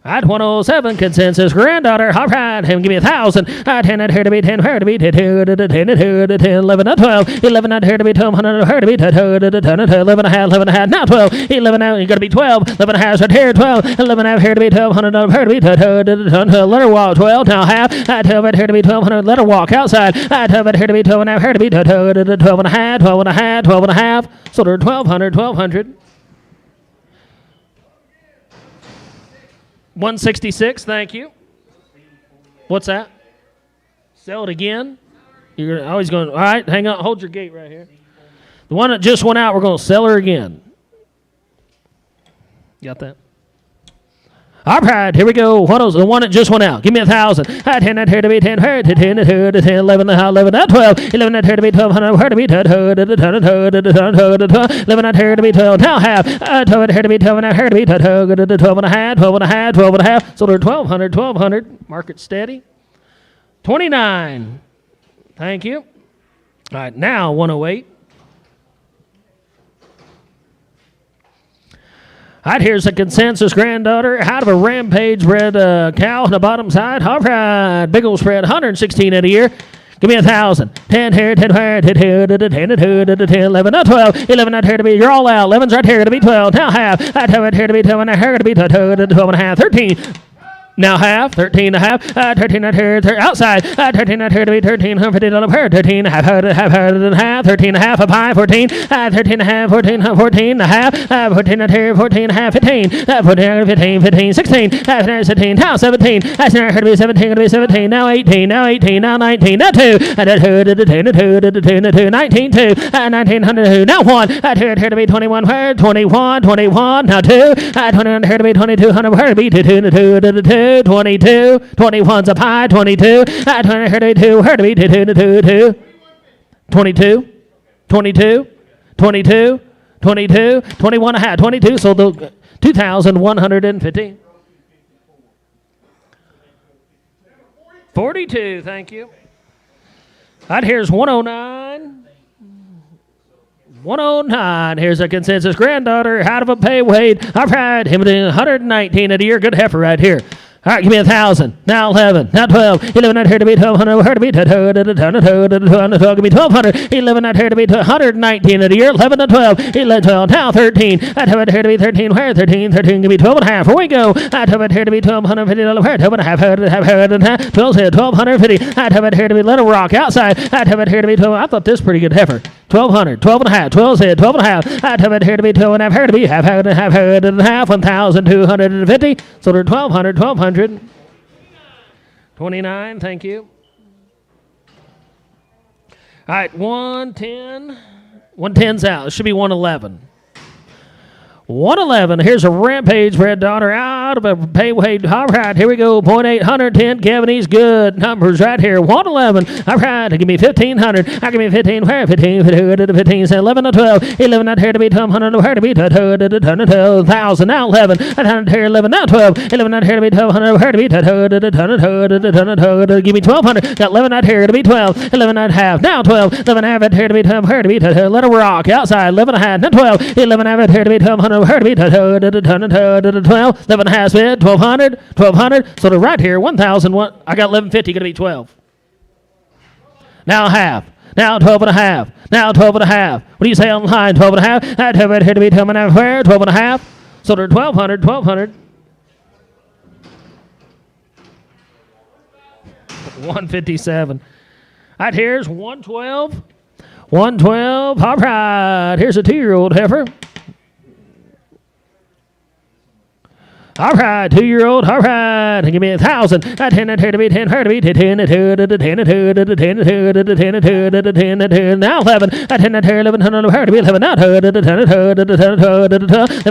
At 107, consensus granddaughter. All right, him give me 1,000. 10 out here to be 10. Here to be 10. 11 out 12. 11 out here to be 1,200. Here to be 11.5. Now 12. 11 out. You got to be 12. 11 halves right here. 12. 11 out here to be 1,200. Here to be let her walk 12. Now half. 12 out here to be 1,200. Let her walk outside. 12 out here to be 12. Now here to be 12.5. 12.5. 12.5. So they're 1,200. 1,200. 166, thank you. What's that? Sell it again? You're always going, all right, hang on, hold your gate right here. The one that just went out, we're going to sell her again. Got that? All right, here we go. The one that just went out. Give me 1,000. 10 out here to be 10. Here to 10 to 10. 11 out 12. 11 out here to be 1,200. Here to be 11 out here to be 12. Now half. 12 out here to be 12. Now here to be 12.5. 12.5. So they're 1,200. 1,200. Market steady. 29. Thank you. All right, now 108. right, here's the consensus granddaughter out of a rampage bred cow on the bottom side. All right, big old spread, 116 in a year. Give me 1,000. 10 here, 10 here, 10 here, 10, 10, 11, not 12. 11 not here to be. You're all out. 11's right here to be 12. Now half. I tell it here to be 12 and a here to be 12 and a half. 13. Now half, 13 and a half, 13 not here, outside, 13 not here to be 13, 50 dollar pair, 13 and a half, 13 and a half, up high, 14, 13 and a half, 14 and a half, 14 not here, 14 and a half, 15, 15, 16, 17, now 17, that's not here to be 17, going to be 17, now 18, now 18, now 19, now 2, 19, 2, 1900, now 1, here to be 21, 21, now 2, 21 here to be 2200, here to be 2, 22, 21's up high, 22, 22, here to be 22, 22, 22, 22, 22, 21 and a half, 22, so the 2,115. 42, thank you. Right, here's 109. 109. Here's a consensus granddaughter out of a pay weight. All right, him 119 at a year. Good heifer right here. All right, give me 1,000. Now 11. Now 12. 11 not here to be 1,200. Here to be 12. Give me 1,200. 11 not here to be 119 at a year. 11 to 12. 11 12. Now 13. I have it here to be 13. Where 13? 13. Give me 12 and a half. Here we go. I have it here to be $1,250. Where 12 and a half. 12 said 1,250. I have it here to be Little Rock outside. I have it here to be 12. I thought this was pretty good heifer. 1,200. 12 and a half. 12 said 12 and a half. I have it here to be 12 and a half. Here to be half. 1,250. So they're 1,200. 1,200. 29, thank you. All right, 110. 110's out. It should be 111. 111. Here's a rampage bred daughter out of a pay weight. All right, here we go. 0.810. Kevin, he's good. Numbers right here. 111. All right, give me 1,500. I give me 15. Where 15? 15. Say 11 to 12. 11 not here to be 1,200. Where to be 12,000. Now 11. Not here 11. Now 12. 11 not here to be 1,200. Where to be 12. Give me 1,200. Got 11 not here to be 12. 11 not half. Now 12. 11 half it here to be 12. Where to be 12. Let her rock outside. 11 and a half. Now 12. 11 half it here to be 1,200. Her to be 12, 11 half bid, 1,200, so they're right here, 1,001. I got 1150, going to be 12. Now half, now 12 and a half, now 12 and a half. What do you say on the line? 12 and a half, I have it here to be 12 and a half, where? 12 and a half, so they're 1,200, 1,200. 157. Right, here's 112, 112, all right, here's a 2-year-old heifer. All right, 2-year-old. All right, give me 1,000. 10 here to be 10. Here to be 10. 10 now 11. 10 here 1100. Here to be 11 now. 11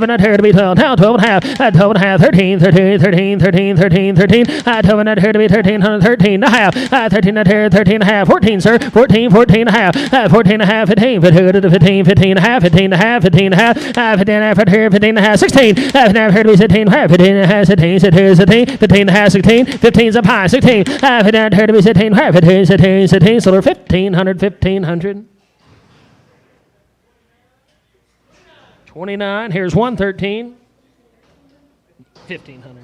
not here to be 12. Now 12 and a half. 12 and a half. 13. 13. 13. 13. 13. 13. 12 not here to be 1300. 13 and a half. 13 not here. 13 and a half. 14, sir. 14. 14 and a half. 14 and a half. 15. 15. 15 and a half. 15 and a half. 15 and a half. 15 and a half. 15 and a half. 16. 15 and a half. Here to be 16. 15 and a half, 16, 15 and a half, 16, 15's up high, 16, 15 and a half to be 16, 15, 16, 16, so they're 1,500, 1,500. 29, here's 113, 1,500.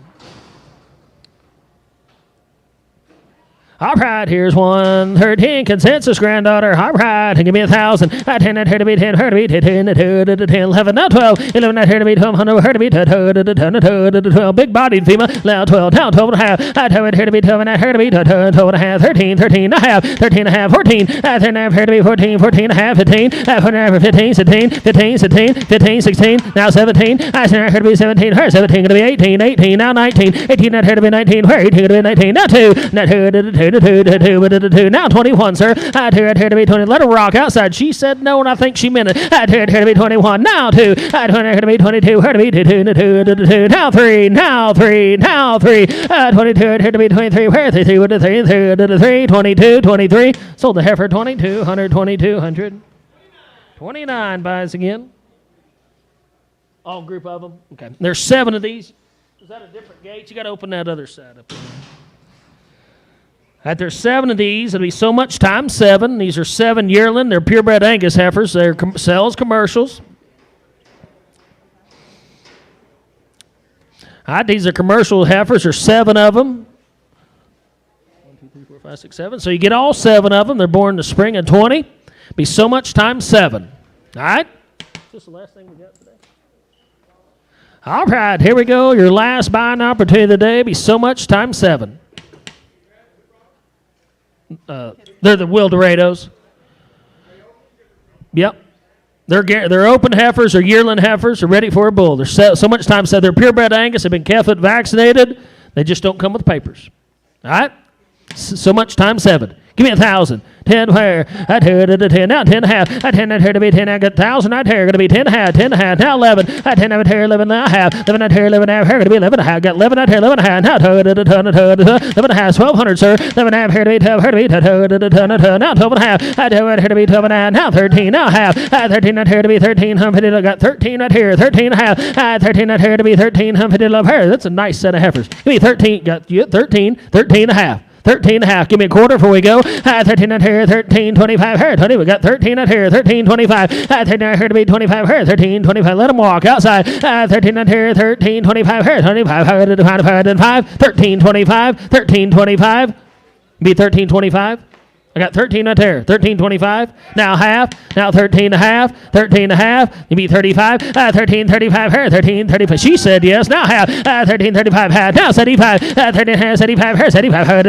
All right, here's 113, consensus granddaughter. All right, give me 1,000. 10 not here to be 10, here to be 10, 11, now 12, 11 not here to be 1,200, here to be 12, big bodied female, now 12, now 12 and a half. 12 here to be 12 and a half, here to be 12 and a half, 13, 13 and a half, 13 and a half, 14, 13 and a half, here to be 14, 14 and a half, 15, 14 and a half, 15, 16, 15, 16, 15, 16, now 17, here to be 17, here 17 going to be 18, 18, now 19, 18 not here to be 19, where 18 going to be 19, now 2, now 2, now 21, sir. I'd here to be 20. Let her rock outside. She said no, and I think she meant it. I'd here to be 21. Now 2. I'd here to be 22. Here to be 2. Now 3. Now 3. Now 3. 22. Here to be 23. Where 3 with the 3. 22. 23. Sold the heifer 2,200. 2,200. 29 buys again. All group of them. Okay. There's 7 of these. Is that a different gate? You got to open that other side up. Right, there's 7 of these. It'll be so much times 7. These are 7 yearling. They're purebred Angus heifers. They're sales commercials. All right, these are commercial heifers. There's 7 of them. 1, 2, 3, 4, 5, 6, 7. So you get all 7 of them. They're born in the spring of 20. Be so much times 7. All right? Is this the last thing we got today? All right, here we go. Your last buying opportunity of the day. Be so much times 7. They're the Wildorados. Yep. They're open heifers or yearling heifers. They're ready for a bull. They're so much time said they're purebred Angus. They've been Catholic vaccinated. They just don't come with papers. All right? So much times 7. Give me 1,000. 10 where? I'd hear it at 10. Now 10 and a half. I'd 10. I'd hear to be 10. I got 1,000. I'd hear going to be 10 and a half. 10 and a half. Now 11. I'd 10. I would hear 11 and a half. 11. I'd hear 11 and a half. Hear going to be 11 and a half. Got 11. I'd hear 11 and a half. Now 11 and a half. 1,200, sir. 11 and a half. Hear to be 12. Hear to be 12. Now 12 and a half. I'd hear to be 12 and a half. Now 13. Now half. 13. I'd hear to be 13. I got 13. I'd hear 13 and a half. 13. I'd hear to be 13. That's a nice set of heifers. Give me 13. Got you 13. 13 and a half. 13 and a half. Give me a quarter before we go. 13 out here, 13, 25 here. 20. We got 13 out here, 13, 25. 13 out here to be 25 here, 13, 25. Let them walk outside. 13 out here, 13, 25 here. 25 here to 5. 13, 25. 13, 25. Be 13, 25. I got 13 right there. 13, 25. Now half. Now 13 and a half. 13 and a half. You be 35. 13, 35 here. 13, 35. She said yes. Now half. 13, 35 half. Now 75. 13 half. 75 here. 75 here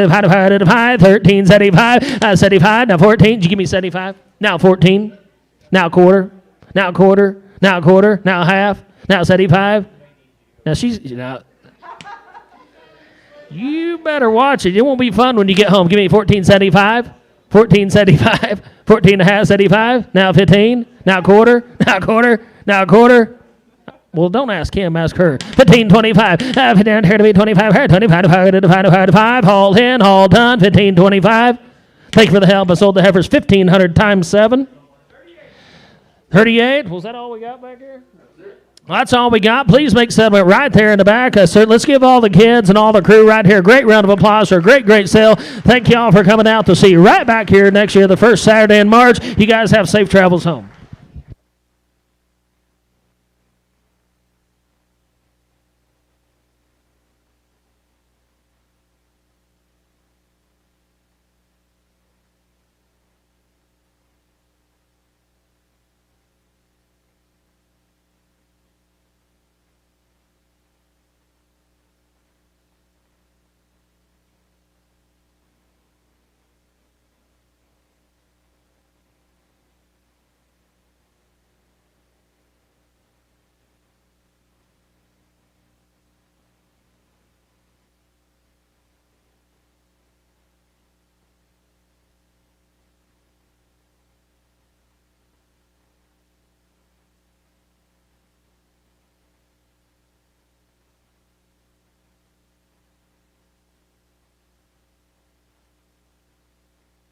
to 5. 13, 75. 75. Now 14. Did you give me 75? Now 14. Now quarter. Now quarter. Now quarter. Now half. Now 75. Now she's, you better watch it. It won't be fun when you get home. Give me 14.75. 14.75, 14 and a half, 75, now 15, now quarter, now quarter, now quarter. Well, don't ask him, ask her. 15.25, down here to be 25, here, 25 to 5, haul in, haul done, 15.25. Thank you for the help. I sold the heifers 1,500 times 7. 38, was that all we got back here? Well, that's all we got. Please make settlement right there in the back. Sir, let's give all the kids and all the crew right here a great round of applause for a great, great sale. Thank you all for coming out. To see you right back here next year, the first Saturday in March. You guys have safe travels home.